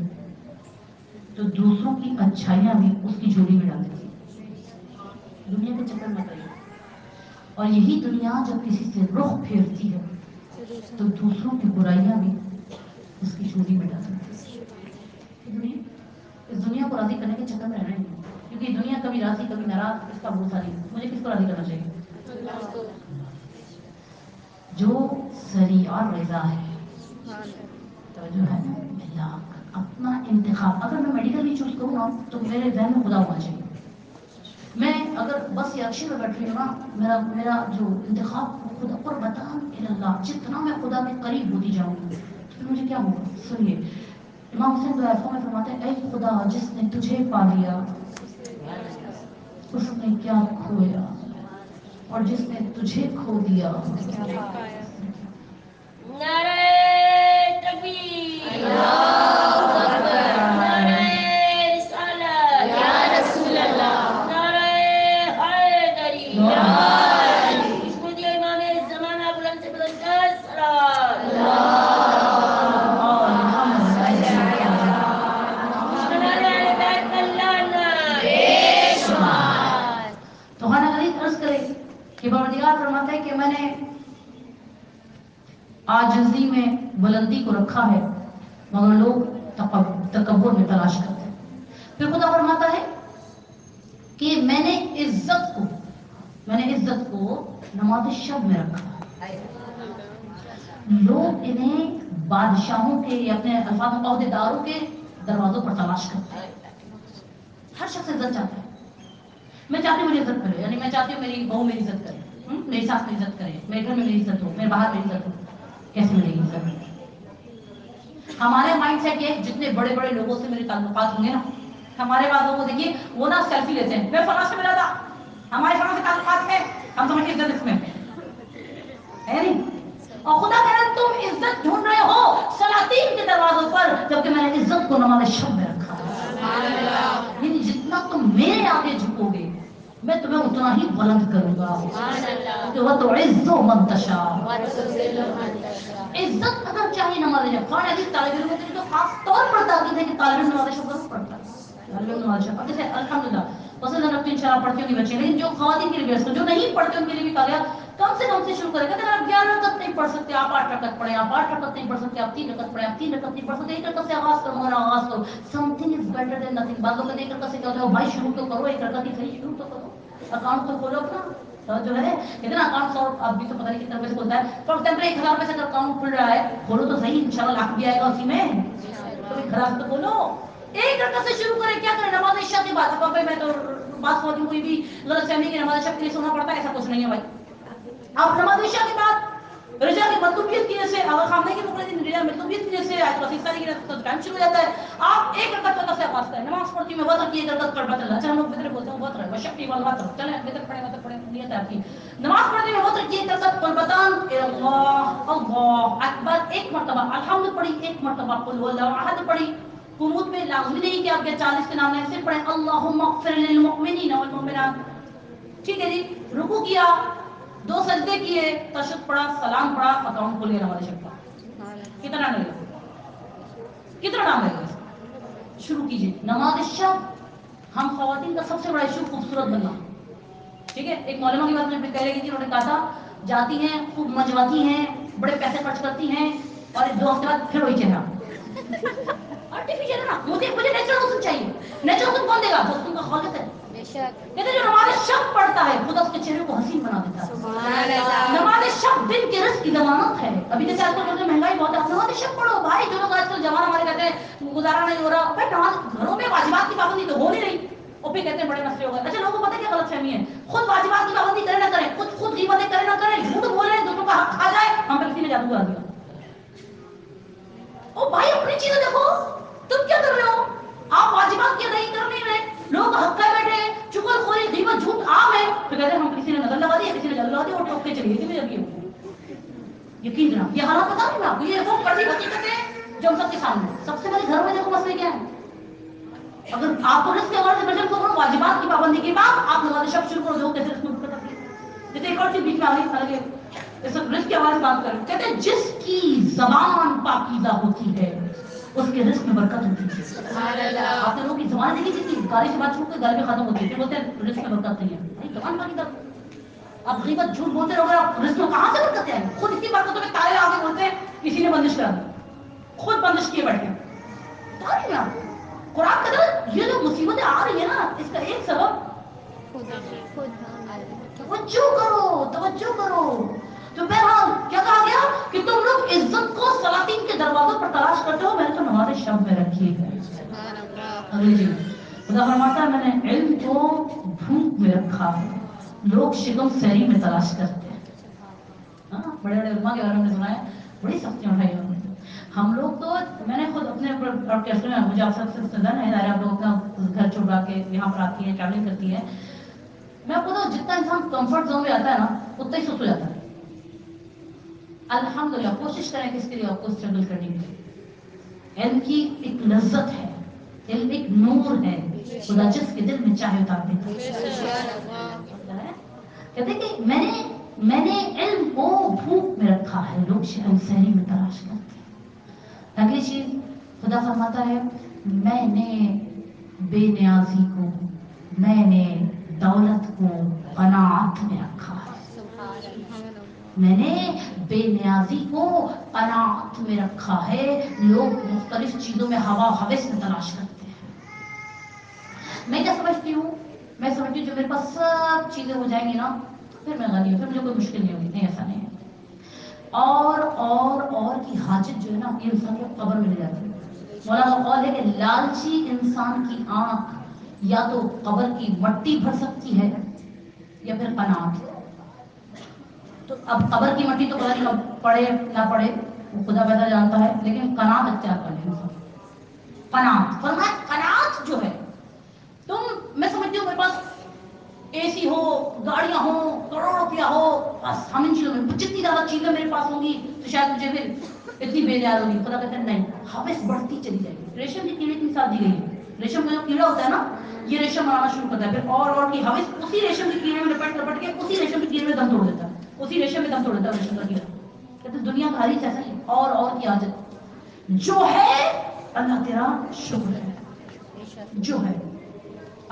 A: تو دوسروں کی اچھائیاں بھی اس کی جھولی میں ڈال دیتی ہے. دنیا کے چکر میں رہیے. اور یہی دنیا جب کسی سے رخ پھیرتی ہے تو دوسروں کی برائیاں بھی اس کی جھولی میں ڈال دیتی ہے. اس دنیا کو راضی کرنے کے چکر میں رہنا ہی نہیں, کیونکہ دنیا کبھی راضی کبھی ناراض, اس کا بھروسہ نہیں. مجھے کس کو راضی کرنا چاہیے, جو سری اور رضا ہے. تو جو ہے نا اپنا انتخاب, اگر میں میڈیکل بھی چوز کروں نا تو میرے ذہن میں خدا ہونا چاہیے. میں اگر بس یہ اکشر میں بیٹھ رہی ہوں نا, میرا جو انتخاب خدا پر بتان اللہ, جتنا میں خدا کے قریب ہوتی جاؤں گی تو مجھے کیا ہوگا. سنیے امام حسین ضعیفوں میں فرماتے ہیں, اے خدا جس نے تجھے پا لیا اس نے کیا کھویا, اور جس نے تجھے کھو دیا.
C: نعرہ تکبیر, نعرہ رسالت, یا رسول اللہ, نعرہ حیدری, اس کو دیا امام زمانہ بلند سے بلند سلام.
A: कि परवरदिगार फरमाता है कि मैंने आजिज़ी में बुलंदी को रखा है मगर लोग तकब्बुर में तलाश करते हैं। फिर खुदा फरमाता है कि मैंने इज्जत को नमाज शब में रखा है। लोग इन्हें बादशाहों के या अपने अल्फाज अहदेदारों के दरवाजों पर तलाश करते हैं। हर शख्स इज्जत चाहता है। मैं चाहती हूँ मेरी इज्जत करे, यानी मैं चाहती हूँ मेरी बहू मेरी इज्जत करे, मेरी सास मेरी इज्जत करे, मेरे घर में मेरी इज्जत हो, मेरे बाहर मेरी इज्जत हो। कैसे मिलेगी इज्जत? हमारे माइंड सेट ये, जितने बड़े बड़े लोगों से मेरे ताल्लुकात होंगे ना, हमारे बातों को देखिए, वो ना सेल्फी लेते हैं, मैं फलां से मिला था, हमारे फलां से ताल्लुकात है, हम समझते इज्जत इसमें है नहीं। और खुदा कह रहा है तुम इज्जत ढूंढ रहे हो सलातीन के दरवाजों पर, जबकि मैंने इज्जत को नमाज शब में रखा है। यानी जितना तुम मेरे आगे झुकोगे मैं तुम्हें उतना ही बुलंद करूंगा। वो तो इज्जो मंतशा, इज्जत अगर चाहिए नमाज शब, कौन ऐसी तालिब इल्म होती है तो खास तौर पर ताकीद है कि तालिब इल्म नमाज शब जरूर पढ़ता है। तालिब इल्म नमाज शब जैसे अल्हम्दुलिल्लाह पसंद रखते हैं, इंशाल्लाह पढ़ती होंगी बच्चे, लेकिन जो ख़वातीन के लिए, जो नहीं पढ़ते उनके लिए भी कहा गया कम से शुरू करेगा। अगर आप 11 रकत नहीं पढ़ सकते, आप 8 रकत पढ़े, आप 8 रकत नहीं पढ़ सकते, आप 3 रकत पढ़े, आप 3 रकत नहीं पढ़ सकते, 1 रकत से आगाज करो, मगर आगाज करो। Something is better than nothing. बाद में 1 रकत से क्या होता है, भाई शुरू तो करो, 1 रकत ही सही शुरू तो करो, अकाउंट तो खोलो अपना, जो है इतना अकाउंट सौ अभी तो पता नहीं कितने रुपए से खुलता है, फॉर एग्जाम्पल 1000 रुपए से अगर अकाउंट खुल रहा है, खोलो तो सही, इंशाल्लाह लाख भी आएगा उसी में, तो खराब तो खोलो। 1 रकत से शुरू करें, क्या करें, नमाज इशा के बाद। अब मैं तो बात होती कोई भी गलतफहमी की नमाज इशा के लिए सोना पड़ता है, ऐसा कुछ नहीं है भाई। आप नमाज इशा के बाद रजा की मतलूबियत की वजह से, अगर खामने की मुकर्रर दिन रजा मतलूबियत की वजह से आज पाकिस्तानी की तो टाइम शुरू हो जाता है, आप 1 रकत वक्त से आगाज करें। नमाज पढ़ती हूं मैं, वक्त की 1 रकत पढ़ चल। अच्छा हम लोग वितर बोलते हैं, वक्त है बशक्ति वाल वक्त, चले वितर पढ़े नियत है आपकी। नमाज पढ़ते हुए वक्त की 1 रकत कुर्बतान अल्लाह अल्लाह अकबर 1 मर्तबा, अल्हम्द पढ़ी 1 मर्तबा, कुल हुवल्लाहु अहद पढ़ी। कुनूत में लाज़मी नहीं कि आपके 40 के नाम ऐसे पढ़ें, अल्लाहुम्मा अग़फ़िर लिल मुमिनीना वल मुमिनात, ठीक है जी। रुकू किया, 2 सजदे किए, तशहुद पढ़ा, सलाम पढ़ा, अकाउंट खोलिए नमाज शब का। कितना नाम लगेगा? शुरू कीजिए नमाज शब। हम ख़वातीन का सबसे बड़ा इशू खूबसूरत बनना, ठीक है। एक मौलमा की बात मैं कह रही थी, उन्होंने कहा था जाती हैं खूब मजवाती हैं, बड़े पैसे खर्च करती हैं और 2 हफ्ते बाद फिर वही चेहरा। आर्टिफिशियल है ना, मुझे नेचुरल हुस्न चाहिए। नेचुरल हुस्न कौन देगा? जो उसका खालिक है। कहते जो नमाज शब पढ़ता है खुदा उसके चेहरे को हसीन बना देता है। नमाज शब दिन के रिज़्क़ की ज़मानत है। अभी जैसे आजकल महंगाई बहुत है, नमाज शब पढ़ो भाई। जो लोग आजकल जवान हमारे कहते हैं गुजारा नहीं हो रहा, भाई नमाज घरों में वाजिबात की पाबंदी तो हो नहीं रही, और फिर कहते हैं बड़े मसले हो गए। अच्छा लोगों को पता है क्या गलतफहमी है, खुद वाजिबात की पाबंदी करें ना करें, खुद गीबतें करें ना करें, झूठ बोले, दूसरों का हक खा जाए, हम पे किसी ने जादू कर दिया। ओ भाई अपनी चीजें देखो, तुम क्या कर रहे हो? आप वाजिबात क्या नहीं कर रहे, लोग हक का बैठे, चुगलखोरी गीबत झूठ आम है, तो कहते हैं हम किसी ने नजर लगा दी, किसी ने जल लगा दी और टोक के चली गई थी। अभी यकीन करो ये हालात बता रही मैं आपको, ये वो बड़ी हकीकत है जो हम सबके सामने। सबसे पहले घर में देखो मसले क्या है। अगर आपको रिस्क के हवाले से बचन को वाजिबात की पाबंदी के बाद आप नमाज शब शुरू करो, कैसे रिस्क में बरकत आती है। जैसे एक और चीज बीच में आ गई, अलग रिस्क के हवाले से बात करें, कहते हैं जिसकी जबान पाकीज़ा होती है उसके रिस्क में बरकत होती है। आपने लोगों की जबान देखी जिसकी गाली से बात शुरू कर गाली में खत्म होती है, फिर बोलते हैं रिस्क में बरकत नहीं है। भाई जबान पाकीज़ा, आप गीबत झूठ बोलते रहोगे, आप रिस्क में कहां से बरकत आएगी? खुद इसी बात को तुम्हें ताले आगे बोलते हैं किसी ने बंदिश करा दी, खुद बंदिश किए बैठे तारे में। आप कुरान कहता है ये जो मुसीबतें आ रही है ना, इसका एक सबब तवज्जो करो। तो बहरहाल क्या कहा गया कि तुम लोग इज्जत को सलातीन के दरवाजों पर तलाश करते हो, मैंने तो नमाज शब में रखी है। अगली चीज खुदा फरमाता है मैंने इल्म को भूख में रखा है, लोग शिकम सहरी में तलाश करते हैं। हाँ, बड़े बड़े उलमा के बारे में सुना है, बड़ी सख्तियां उठाई उन्होंने। हम लोग तो, मैंने खुद अपने ऊपर कैसे में, मुझे आप सबसे सदन है, आप लोग अपना घर छुड़ा के यहाँ पर आती है, ट्रैवलिंग करती है। मैं आपको तो जितना इंसान कंफर्ट जोन में आता है ना, उतना ही सुस्त हो जाता है। अल्हम्दुलिल्लाह कोशिश करें कि इसके लिए आपको स्ट्रगल करनी है। इल्म की एक लज्जत है, इल्म एक नूर है, खुदा जिसके दिल में चाहे उतार देता है। कहते कि मैंने इल्म को भूख में रखा है, लोग शिकम सहरी में तलाश करते हैं। अगली चीज खुदा फरमाता है मैंने बेनियाजी को, मैंने दौलत को कनात में रखा है। میں نے بے نیازی کو قناعت میں رکھا ہے. لوگ مختلف چیزوں میں ہوا ہوس میں تلاش کرتے ہیں. میں کیا سمجھتی ہوں؟ میں سمجھتی ہوں جب میرے پاس سب چیزیں ہو جائیں گی نا تو پھر میں غنی ہوں, پھر مجھے کوئی مشکل نہیں ہوگی. نہیں, ایسا نہیں ہے. اور کی حاجت جو ہے نا یہ انسان کو قبر میں لے جاتی ہے. مولانا کا قول ہے کہ لالچی انسان کی آنکھ یا تو قبر کی مٹی بھر سکتی ہے یا پھر قناعت. تو اب قبر کی مٹی تو پتہ نہیں کب پڑے نہ پڑے, وہ خدا بہتر جانتا ہے, لیکن قناعت اختیار کر لے انسان. قناعت فرمایا, قناعت جو ہے میں سمجھتی ہوں میرے پاس اے سی ہو, گاڑیاں ہو, کروڑ روپیہ ہو, بس ہم ان چیزوں میں جتنی زیادہ چیزیں میرے پاس ہوں گی تو شاید مجھے پھر اتنی بے نیاز ہوگی. خدا کہتے ہیں نہیں, ہوس بڑھتی چلی جائے گی. ریشم کے کیڑے کی مثال دی گئی ہے. ریشم کا جو کیڑا ہوتا ہے نا, یہ ریشم بنانا شروع کرتا ہے, پھر اور کی ہوس اسی ریشم کے کیڑے میں لپٹ کے اسی ریشم کے کیڑے میں دم توڑ دیتا ہے. اسی ریشم میں دم توڑ دیتا ہے ریشم کا کیڑا. کہتے ہیں دنیا کا حریص ایسا ہی, اور کی عادت جو ہے اللہ تیرا شکر ہے. جو ہے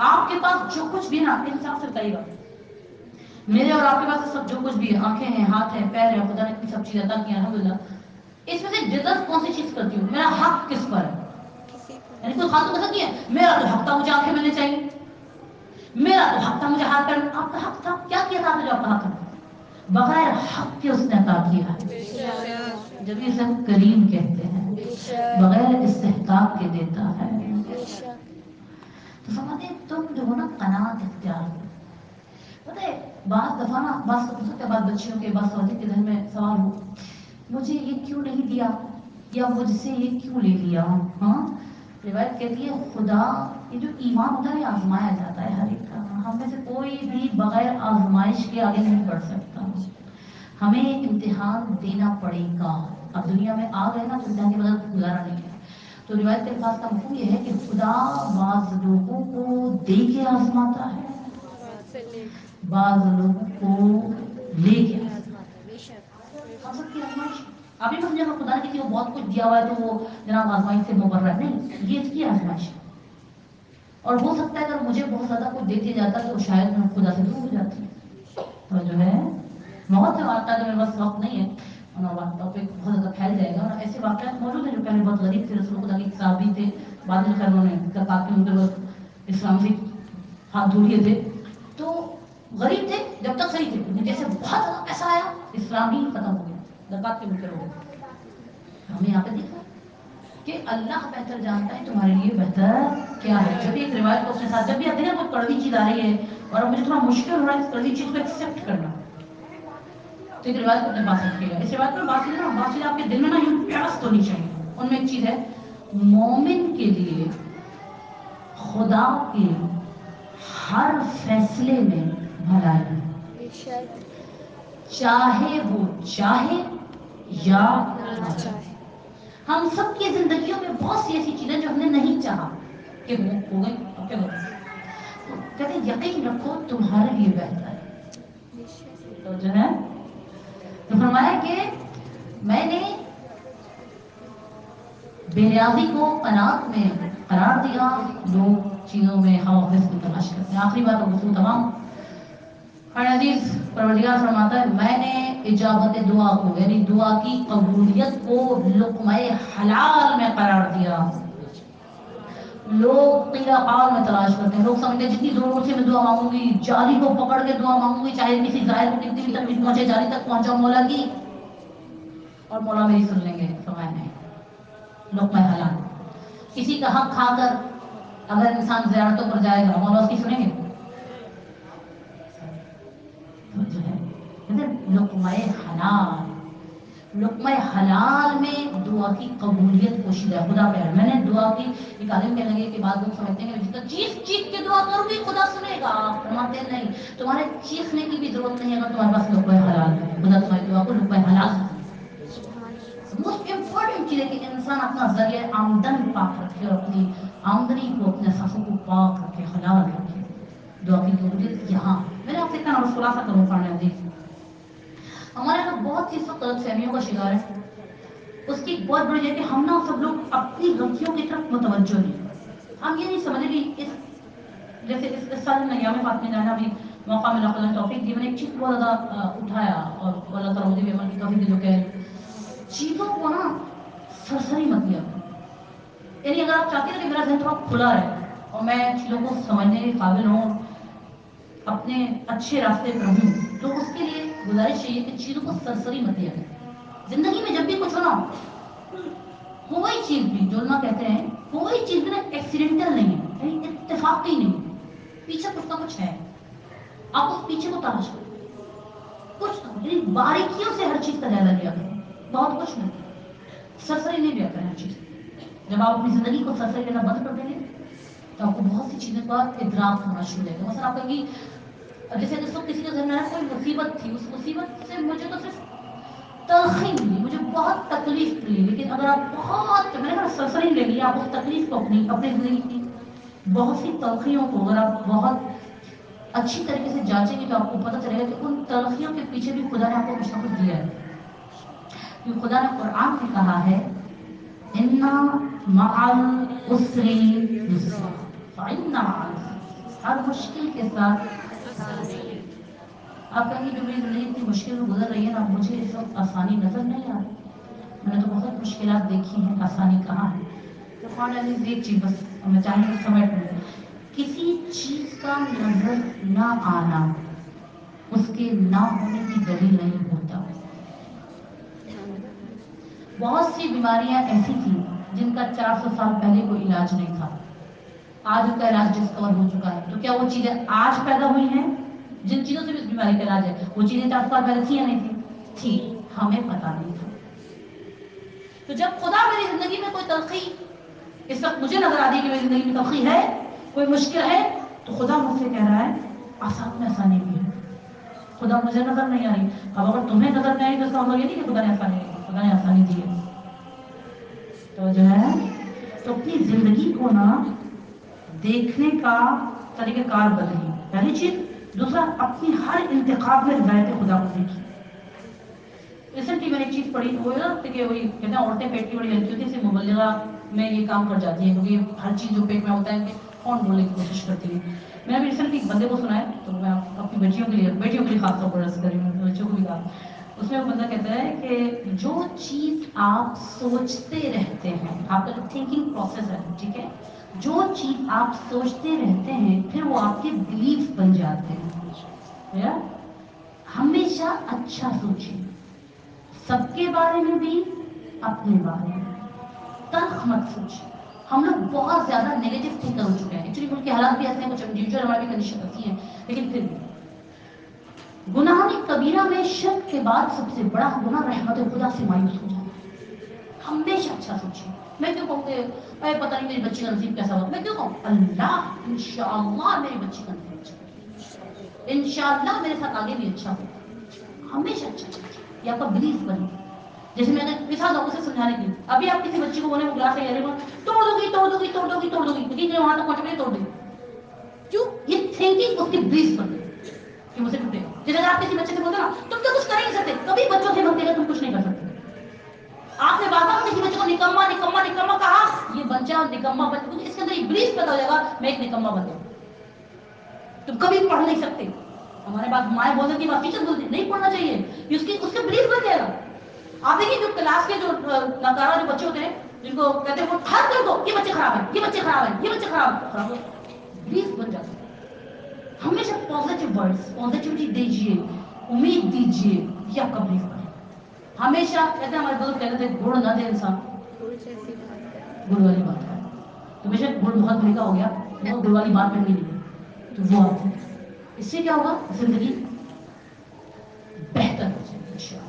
A: آپ کے پاس جو کچھ بھی نا انصاف سے بتائیے گا, میرے اور آپ کے پاس سب جو کچھ بھی ہے, آنکھیں ہیں, ہاتھ ہیں, پیر ہیں, خدا نے اتنی سب چیزیں عطا کی ہیں الحمدللہ. اس میں سے ڈیزرو کون سی چیز کرتی ہوں؟ میرا حق کس پر ہے؟ یعنی کوئی خاتون کہہ سکتی ہے میرا تو حق تھا مجھے آنکھیں ملنی چاہیے, میرا تو حق تھا مجھے ہاتھ پیر. آپ کا حق تھا, کیا کیا تھا آپ نے جو آپ کا حق تھا؟ بغیر حق کے اس نے عطا کیا ہے. جب یہ سب کریم کہتے ہیں, بغیر استحقاق کے دیتا ہے. تو سمجھتے تم جو ہو نا قناعت اختیار کرو. پتہ ہے بعض دفعہ نا بعض بچیوں کے, بعض خواتین کے ذہن میں سوال ہو, مجھے یہ کیوں نہیں دیا, یا مجھ سے یہ کیوں لے لیا. ہاں, روایت کہتی ہے خدا, یہ جو ایمان ہوتا ہے یہ آزمایا جاتا ہے ہر ایک کا. ہم میں سے کوئی بھی بغیر آزمائش کے آگے نہیں بڑھ سکتا. ہمیں امتحان دینا پڑے گا. اب دنیا میں آ گئے نا تو امتحان کے بغیر گزارا نہیں ہے. تو روایت کے الفاظ کا مفہوم یہ ہے کہ خدا بعض لوگوں کو دے کے آزماتا ہے, بعض لوگوں کو لے کے آزماتا ہے. ہم سب کی آزمائش. آپ یہ سمجھے خدا نے کسی کو بہت کچھ دیا ہوا ہے تو وہ جناب آزمائش سے مبرہ ہے, نہیں, یہ اس کی آزمائش ہے. اور ہو سکتا ہے اگر مجھے بہت زیادہ کچھ دے دیا جاتا تو شاید میں خدا سے دور ہو جاتی. تو جو ہے بہت سے واقعات, میرے پاس وقت نہیں ہے, ٹاپک بہت زیادہ پھیل جائے گا. اور ایسے واقعات موجود ہیں جو پہلے بہت غریب تھے, رسول خدا کے صحابی تھے, بعد میں خیر انہوں نے زکات کے مطلب اسلام سے ہاتھ دھو لیے تھے. تو غریب تھے جب تک صحیح تھے, جیسے بہت زیادہ پیسہ آیا اسلام ہی ختم ہو گیا, زکات کے منکر ہو گئے. ہمیں یہاں پہ دیکھا کہ اللہ بہتر جانتا ہے تمہارے لیے بہتر کیا ہے. جب ایک روایت کو اپنے ساتھ, جب بھی آتے ہیں کوئی کڑوی چیز آ رہی ہے اور اب مجھے تھوڑا مشکل ہو رہا ہے اس کڑوی چیز کو ایکسیپٹ کرنا, تو ایک روایت کو اپنے پاس رکھیے گا. اس روایت پر بات ہے نا, بات چیز آپ کے دل میں نا یوں پیاس ہونی چاہیے. ان میں ایک چیز ہے, مومن کے لیے خدا کے ہر فیصلے میں بھلائی ہے, چاہے وہ چاہے یا نہ چاہے. ہم سب کی زندگیوں میں بہت سی ایسی چیزیں جو ہم نے نہیں چاہا کہ وہ ہو گئی, اب کیا کریں. کہتے ہیں یقین رکھو تمہارے لیے بہتر ہے. تو جو ہے تو فرمایا کہ میں نے بے نیازی کو قناعت میں قرار دیا, لوگ چیزوں میں حوافظ کی تلاش کرتے ہیں. آخری بات اور تمام عزیز پروردگار فرماتا ہے میں نے اجابت دعا کو, یعنی دعا کی قبولیت کو لقمہ حلال میں قرار دیا. لوگ قیل قال میں تلاش کرتے ہیں. لوگ سمجھتے ہیں جتنی زور سے میں دعا مانگوں گی, جالی کو پکڑ کے دعا مانگوں گی, چاہے کسی ظاہر کو کتنی بھی تکلیف پہنچے, جالی تک پہنچاؤ مولا کی, اور مولا میری سن لیں گے. فرمایا نہیں, لقمہ حلال. کسی کا حق کھا کر اگر انسان زیارتوں پر جائے گا, مولا اس کی سنیں گے؟ جو ہے لقمہ حلال, لقمہ حلال میں دعا کی قبولیت پوشیدہ ہے. خدا پہ میں نے دعا کی ایک عالم کہنے لگے کہ بعض لوگ سمجھتے ہیں کہ جس طرح چیخ چیخ کے دعا کرو گی خدا سنے گا. فرماتے ہیں نہیں, تمہارے چیخنے کی بھی ضرورت نہیں ہے اگر تمہارے پاس لقمہ حلال ہے. خدا تمہاری دعا کو لقمہ حلال. موسٹ امپورٹنٹ چیز ہے کہ انسان اپنا ذریعہ آمدن پاک رکھے, اور اپنی آمدنی کو, اپنے صفوں کو پاک رکھے, حلال رکھے. دعا کی قبولیت یہاں میں نے آپ سے کہا, خلاصہ کروں پڑھنے عزیز. ہمارے یہاں بہت سی غلط فہمیوں کا شکار ہے. اس کی ایک بہت بڑی وجہ ہے کہ ہم نا سب لوگ اپنی غلطیوں کی طرف متوجہ نہیں. ہم یہ نہیں سمجھے کہ اس جیسے اس سال ایام فاطمہ جانا بھی موقع ملا، خدا نے توفیق دی، میں نے ایک چیز بہت زیادہ اٹھایا اور اللہ تعالیٰ مجھے بھی عمل کی توفیق دی، جو کہ چیزوں کو نا سرسری مت لیا کرو۔ یعنی اگر آپ چاہتے ہیں کہ میرا ذہن تھوڑا کھلا رہے اور میں چیزوں کو سمجھنے کے قابل ہوں، اپنے اچھے راستے پر ہوں، تو اس کے لیے گزارش چاہیے کہ چیزوں کو سرسری مت لیا کرو۔ زندگی میں جب بھی کچھ ہونا، کوئی چیز بھی جو علماء کہتے ہیں، کوئی چیز بھی نا ایکسیڈنٹل نہیں ہے، یعنی اتفاقی نہیں ہے، پیچھے کچھ نہ کچھ ہے، آپ اس پیچھے کو تلاش کرو، کچھ نہ کچھ، یعنی باریکیوں سے ہر چیز کا جائزہ لیا کرو، بہت کچھ نہیں، سرسری نہیں لیا کریں ہر چیز۔ جب آپ اپنی زندگی کو سرسری لینا بند کر دیں گے تو آپ کو بہت سی چیزوں کا ادراک ہونا شروع ہو جائے گا۔ مثلا آپ کہیں گی جیسے جس وقت کسی کے ذہن میں کوئی مصیبت تھی، اس مصیبت سے مجھے تو صرف تلخی ملی، مجھے بہت تکلیف ملی، لیکن اگر آپ بہت، میں نے کہا سرسری لے لیا، آپ اس تکلیف کو اپنی زندگی کی بہت سی تلخیوں کو اگر آپ بہت اچھی طریقے سے جانچیں گے تو آپ کو پتہ چلے گا کہ ان تلخیوں کے پیچھے بھی خدا نے آپ کو کچھ نہ کچھ دیا ہے۔ کیونکہ خدا نے قرآن میں کہا ہے اِنَّ مَعَ الْعُسْرِ یسرا، فَإِنَّ مَعَ الْعُسْرِ، ہر مشکل کے ساتھ آپ کہیں گے جو میری زندگی اتنی مشکل میں گزر رہی ہے نا، مجھے اس وقت آسانی نظر نہیں آ رہی، میں نے تو بہت مشکلات دیکھی ہیں، آسانی کہاں ہے؟ تو قرآن عزیز ایک چیز بس میں چاہوں گی سمجھ لوں، کسی چیز کا نظر نہ آنا اس کے نہ ہونے کی دلیل نہیں ہوتا۔ بہت سی بیماریاں ایسی تھیں جن کا 400 سال پہلے کوئی علاج نہیں تھا، آج ان کا علاج ڈسکور ہو چکا ہے، تو کیا وہ چیزیں آج پیدا ہوئی ہیں جن چیزوں سے بھی اس بیماری کا علاج ہے، وہ چیزیں 400 سال پہلے تھی یا نہیں تھی؟ ہمیں پتا نہیں تھا۔ تو جب خدا میری زندگی میں کوئی تلخی، اس وقت مجھے نظر آ رہی ہے کہ میری زندگی میں تلخی ہے، کوئی مشکل ہے، تو خدا مجھ سے کہہ رہا ہے آسان میں آسانی بھی ہے۔ خدا مجھے نظر نہیں آ رہی، اب اگر تمہیں نظر نہیں آئی تو اس کا مطلب یہ نہیں کہ خدا نے آسانی دی، خدا نے آسانی دی ہے۔ تو جو ہے تو اپنی زندگی کو نا دیکھنے کا طریقہ کار بدلی، پہلی چیز۔ دوسرا، اپنی ہر انتخاب میں رضایت خدا کو دیکھی۔ ریسنٹلی میں نے ایک چیز پڑھی، وہ نا کہ وہی کہتے ہیں عورتیں پیٹ کی بڑی ہلکی ہوتی ہیں، مبلغہ میں یہ کام کر جاتی ہیں، کیونکہ ہر چیز جو پیٹ میں ہوتا ہے کہ کون بولنے کی کوشش کرتی ہے۔ میں نے بھی ریسنٹلی ایک بندے کو سنا ہے، تو میں اپنی بیٹیوں کے لیے خاص طور پر عرض کر رہی ہوں، بچوں کو بھی کہا، اس میں وہ بندہ کہتا ہے کہ جو چیز آپ سوچتے رہتے ہیں، آپ کا جو تھنکنگ پروسیس ہے، ٹھیک ہے، جو چیز آپ سوچتے رہتے ہیں پھر وہ آپ کے بلیف بن جاتے ہیں۔ ہمیشہ اچھا سوچیں، سب کے بارے میں بھی، اپنے بارے میں تلخ مت سوچیں۔ ہم لوگ بہت زیادہ نیگیٹو تھنکر ہو چکے ہیں، ایکچولی ملک کے حالات بھی ایسے ہیں، کچھ انڈیویجول ہماری بھی کنڈیشن ہوتی ہیں، لیکن پھر بھی گناہ کبیرہ میں شرک کے بعد سب سے بڑا گناہ رحمت خدا سے مایوس ہو جانا ہے۔ ہمیشہ اچھا سوچیں۔ میں کیوں کہوں کہ اے پتہ نہیں میری بچی کا نصیب کیسا ہوگا، میں کیوں کہوں اللہ انشاءاللہ میری بچی کا نصیب اچھا ہوگا، انشاءاللہ میرے ساتھ آگے بھی اچھا ہوگا، ہمیشہ اچھا سوچیں، یہ آپ کا بلیف بنے۔ جیسے میں نے مثال لوگوں سے سمجھانے کی، ابھی آپ کسی بچی کو بولے وہ گلاس ہے توڑ دو گی توڑ دو گی توڑ دو گی توڑ دو گی، لیکن وہاں تک پہنچ گئی توڑ دے گی، کیوں؟ یہ تھنکنگ اس کی بلیف بن گئی کہ مجھے ٹوٹے گا۔ جیسے اگر آپ کسی بچے سے بولتے نا تم تو کچھ کر ہی نہیں سکتے، کبھی بچوں سے بنتے گا تم کچھ نہیں کر سکتے۔ آپ نے بار بار کسی بچے کو نکما نکما نکما کہا، یہ بچہ نکما بن، کیونکہ اس کے اندر ایک بلیف پیدا ہو جائے گا میں ایک نکما بن گیا، تم کبھی پڑھ نہیں سکتے۔ ہمارے پاس مائیں بول دیتی ہیں، ٹیچر بولتی نہیں پڑھنا چاہیے، اس کے بلیف بن جائے گا۔ آپ دیکھیے جو کلاس کے جو ناکارہ جو بچے ہوتے ہیں، جن کو کہتے ہیں وہ ہر کوئی کو یہ بچے خراب ہیں، یہ بچے خراب ہیں، یہ بچے خراب ہیں، بلیف بن جاتا ہے۔ ہمیشہ پازیٹیو ورڈز، پازیٹیوٹی دیجیے، امید دیجیے، یہ آپ کا بلیف بنے۔ ہمیشہ کہتے ہیں ہمارے بزرگ کہتے تھے گڑ نہ دے انسان گڑ والی بات ہے، تو بے شک گڑ بہت مہنگا ہو گیا، وہ گڑ والی بات کرنی نہیں ہے، تو وہ آپ اس سے کیا ہوگا، زندگی بہتر ہو جائے گی انشاءاللہ۔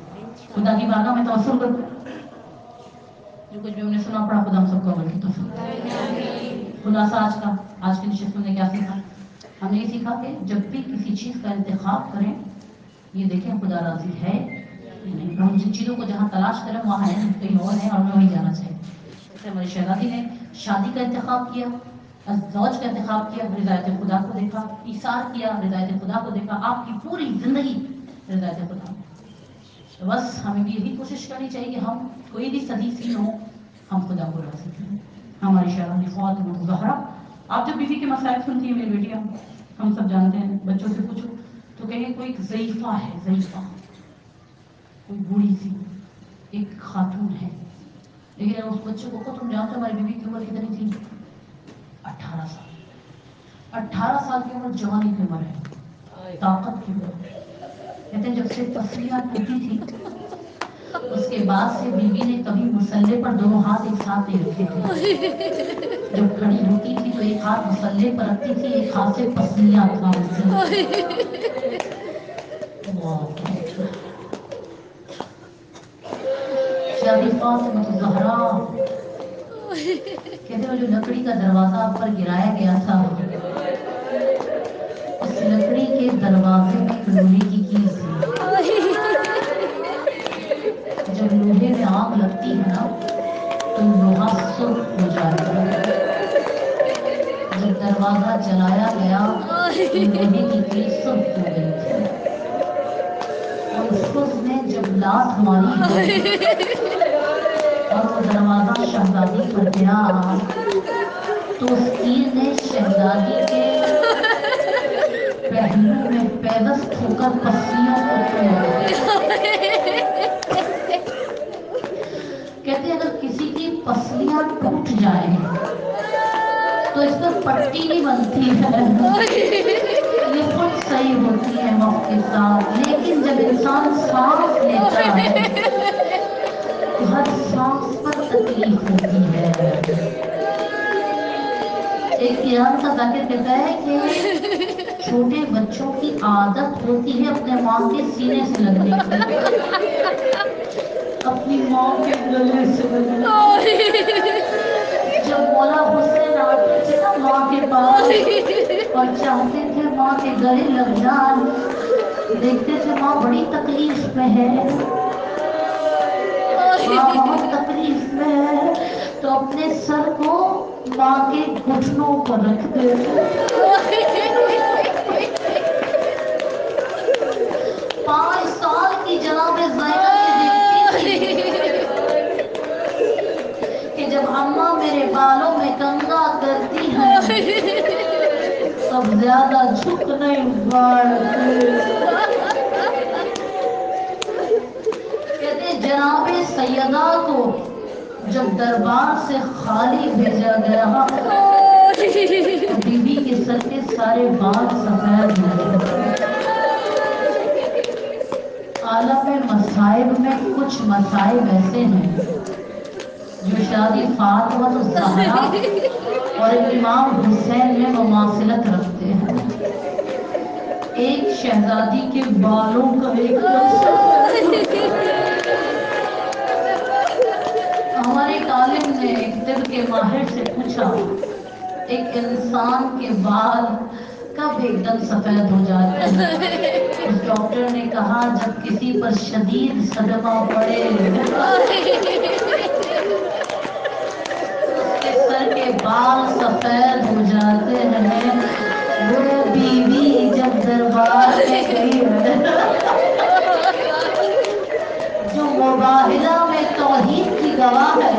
A: خدا کی بارگاہ میں توسل کروں، جو کچھ بھی ہم نے سنا پڑا خدا ہم سب کو عمل کی توفیق۔ خلاصہ آج کی نشست میں نے کیا سیکھا؟ ہم نے یہ سیکھا کہ جب بھی کسی چیز کا انتخاب کریں یہ دیکھیں خدا راضی ہے یا نہیں، ہم جن چیزوں کو جہاں تلاش کریں وہاں ہے نہیں، کہیں اور ہے اور ہمیں وہیں جانا چاہیے۔ جیسے ہماری شہزادی نے شادی کا انتخاب کیا، زوج کا انتخاب کیا، رضایت خدا کو دیکھا، ایثار کیا، رضایت خدا کو دیکھا، آپ کی پوری زندگی رضایت خدا میں۔ تو بس ہمیں بھی یہی کوشش کرنی چاہیے کہ ہم کوئی بھی صحیح سین ہو ہم خدا کو راضی کریں۔ ہماری شہزادی فاطمہ زہرا، آپ جب بیوی کے مسائل سنتی ہیں میری بیٹیاں، ہم سب جانتے ہیں، بچوں سے پوچھو तो कहेंगे कोई एक ज़ईफ़ा है, ज़ईफ़ा, कोई बूढ़ी सी एक खातून है। लेकिन अगर उस बच्चे को तुम जानते हो हमारी बीवी की उम्र कितनी थी? 18 साल। 18 साल की उम्र जवानी की उम्र है, ताकत की उम्र। कहते हैं जब से पसलियां टूटी थी उसके बाद से बीवी ने कभी मुसल्ले पर दोनों हाथ एक साथ नहीं रखे थे। जब खड़ी होती थी तो एक हाथ मुसल्ले पर रखती थी, एक हाथ से पसलियां थामती। शादी फातिमा ज़हरा, कहते हैं जो लकड़ी का दरवाजा आप पर गिराया गया था, उस लकड़ी के दरवाजे में एक लोहे की कील थी। जब लोहे में आग लगती है ना तो लोहा सुर्ख हो जाता है। जब दरवाजा जलाया गया तो लोहे की कील सुर्ख हो गई थी। और उसने जब लात मारी और वो दरवाजा शहजादी पर गिरा तो उस कील ने शहजादी के पहलू में पैवस्त होकर पसलियों को तोड़ा। कहते हैं अगर किसी की पसलियां टूट जाए तो इस पर पट्टी नहीं बनती है, ये खुद सही होती है वक्त के साथ। लेकिन जब इंसान सांस लेता है तो हर सांस पर तकलीफ होती है। एक ईरान का जाकिर कहता है कि छोटे बच्चों की आदत होती है अपने माँ के सीने से लगने की, अपनी माँ के गले से लगने। जब मौला हुसैन आते थे ना माँ के पास और चाहते थे माँ के गले लग जाए, देखते थे माँ बड़ी तकलीफ में है, माँ बहुत तकलीफ में है, तो अपने सर को माँ के घुटनों पर रखते थे। 5 साल की जनाब ज़ैनब देखती थी कि जब अम्मा मेरे बालों में कंघा करती है तब ज्यादा झुक नहीं पाते। कहते जनाब सैयदा को जब दरबार से खाली भेजा गया तो बीबी के सर के सारे बाल सफेद हो गए। आलम मसाइब में कुछ मसाइब ऐसे हैं जो शादी फातिमा ज़हरा और इमाम हुसैन में मुमासिलत रखते हैं। एक शहजादी के बालों का एक हमारे आलिम ने एक तिब के माहिर से पूछा एक इंसान के बाल कब एकदम सफेद हो जाते हैं? उस डॉक्टर ने कहा जब किसी पर शदीद सदमा पड़े, उसके सर के बाल सफेद हो जाते हैं। वो बीवी जब दरबार में गई है जो मुबाहिला में तौहीद की गवाह है,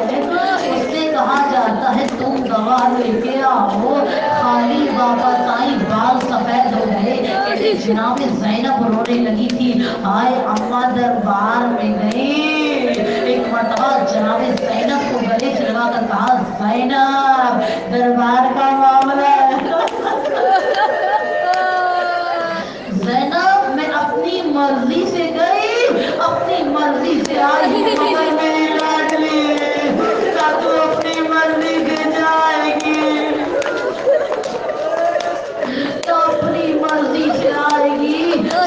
A: उससे कहा जाता है तुम गवाह लेके आओ, खाली बाबा ताई बाल सफेद हो गए। कहते जनाब ज़ैनब रोने लगी थी, हाय अम्मा दरबार में गई। एक मरतबा जनाब ज़ैनब को गले से लगा कर कहा ज़ैनब दरबार का मामला है। ज़ैनब मैं अपनी मर्जी से गई, अपनी मर्जी से आई हूँ, मगर मेरी लाडली का तू अपनी मर्जी से जाएगी तो अपनी मर्जी से आएगी।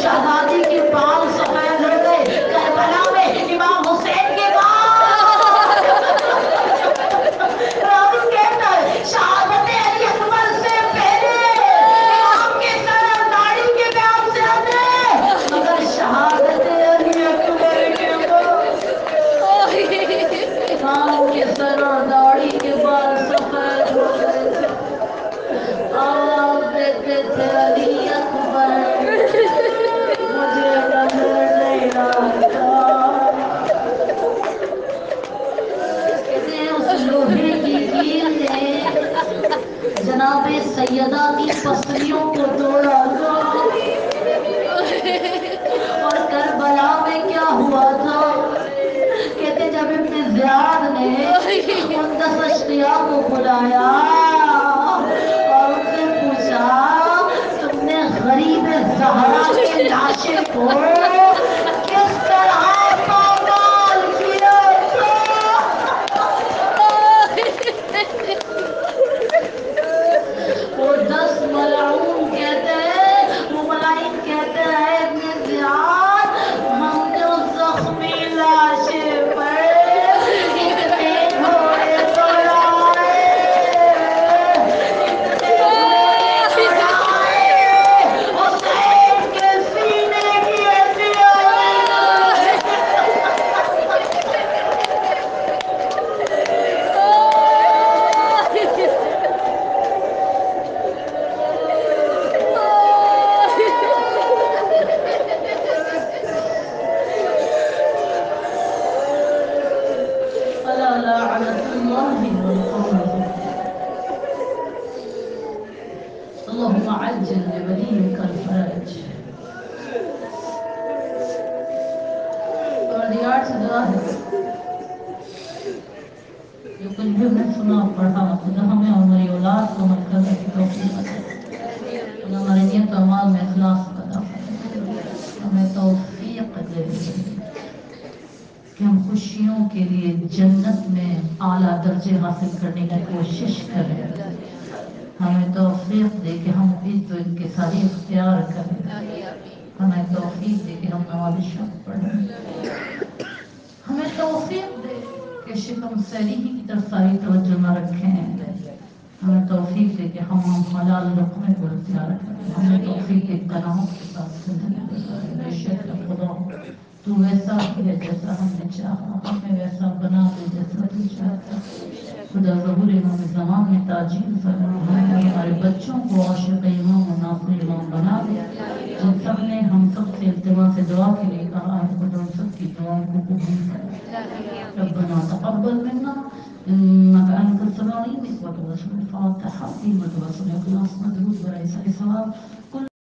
A: शहजादी के बाल सफेद हो गए करबला में इमाम हुसैन के बाद। रावी कहता है शहादत अली अकबर से पहले इमाम के सर और दाढ़ी के बयान से मगर शहादत अली अकबर के बाद किस तरह पामाल किया था। वो 10 मलाउन कहते हैं, वो मलाइक कहते हैं इब्न ज़ियाद, हमने उस जख्मी लाशे पर इतने घोड़े दौड़ाए, हुसैन के सीने की हड्डियां अला लअनतुल्लाहि वल कौम। अल्लाहुम्मा अज्जिल लिवलिय्यिकल फरज। और से दुआ है, जो कुछ भी हमने सुना पढ़ा, खुदा हमें और हमारी औलाद को अमल करने की तौफीक अता फरमाए। खुदा हमारे नियत और अमाल में इखलास अता फरमाए। हमें तौफीक दे कि हम खुशियों के लिए जन्नत में आला दर्जे हासिल करने की कोशिश करें। हमें तौफीक दे कि हम इज्जत इंकिसारी इख्तियार करें। हमें तौफीक दे कि हम नवाज़िशों पढ़ें। हमें तौफीक दे कि शिकम सैरी की तरफ सारी तवज्जो न रखें। हमें तौफीक दे कि हम हलाल लुक़मे को इख्तियार करें। हमें तौफीक दे तनाव के साथ ज़िंदगी गुजारें। बेशक खुदा तू वैसा ही है जैसा हमने चाहा, हमें वैसा बना दे जैसा तू चाहता। खुदा ज़हूर इमाम ज़मान में ताजील फरमा, हमें हमारे बच्चों को आशिक़ इमाम और नासिर इमाम बना दे। जिन सब ने हम सब से इल्तिमा से दुआ के लिए कहा है, खुदा उन सब की दुआओं को कबूल कर। रब्बना तक़ब्बल मिन्ना इन्नका अंतस समीउल अलीम। व तवफ़ना फातिहा व इखलास मदरूद व रईसा सवाब।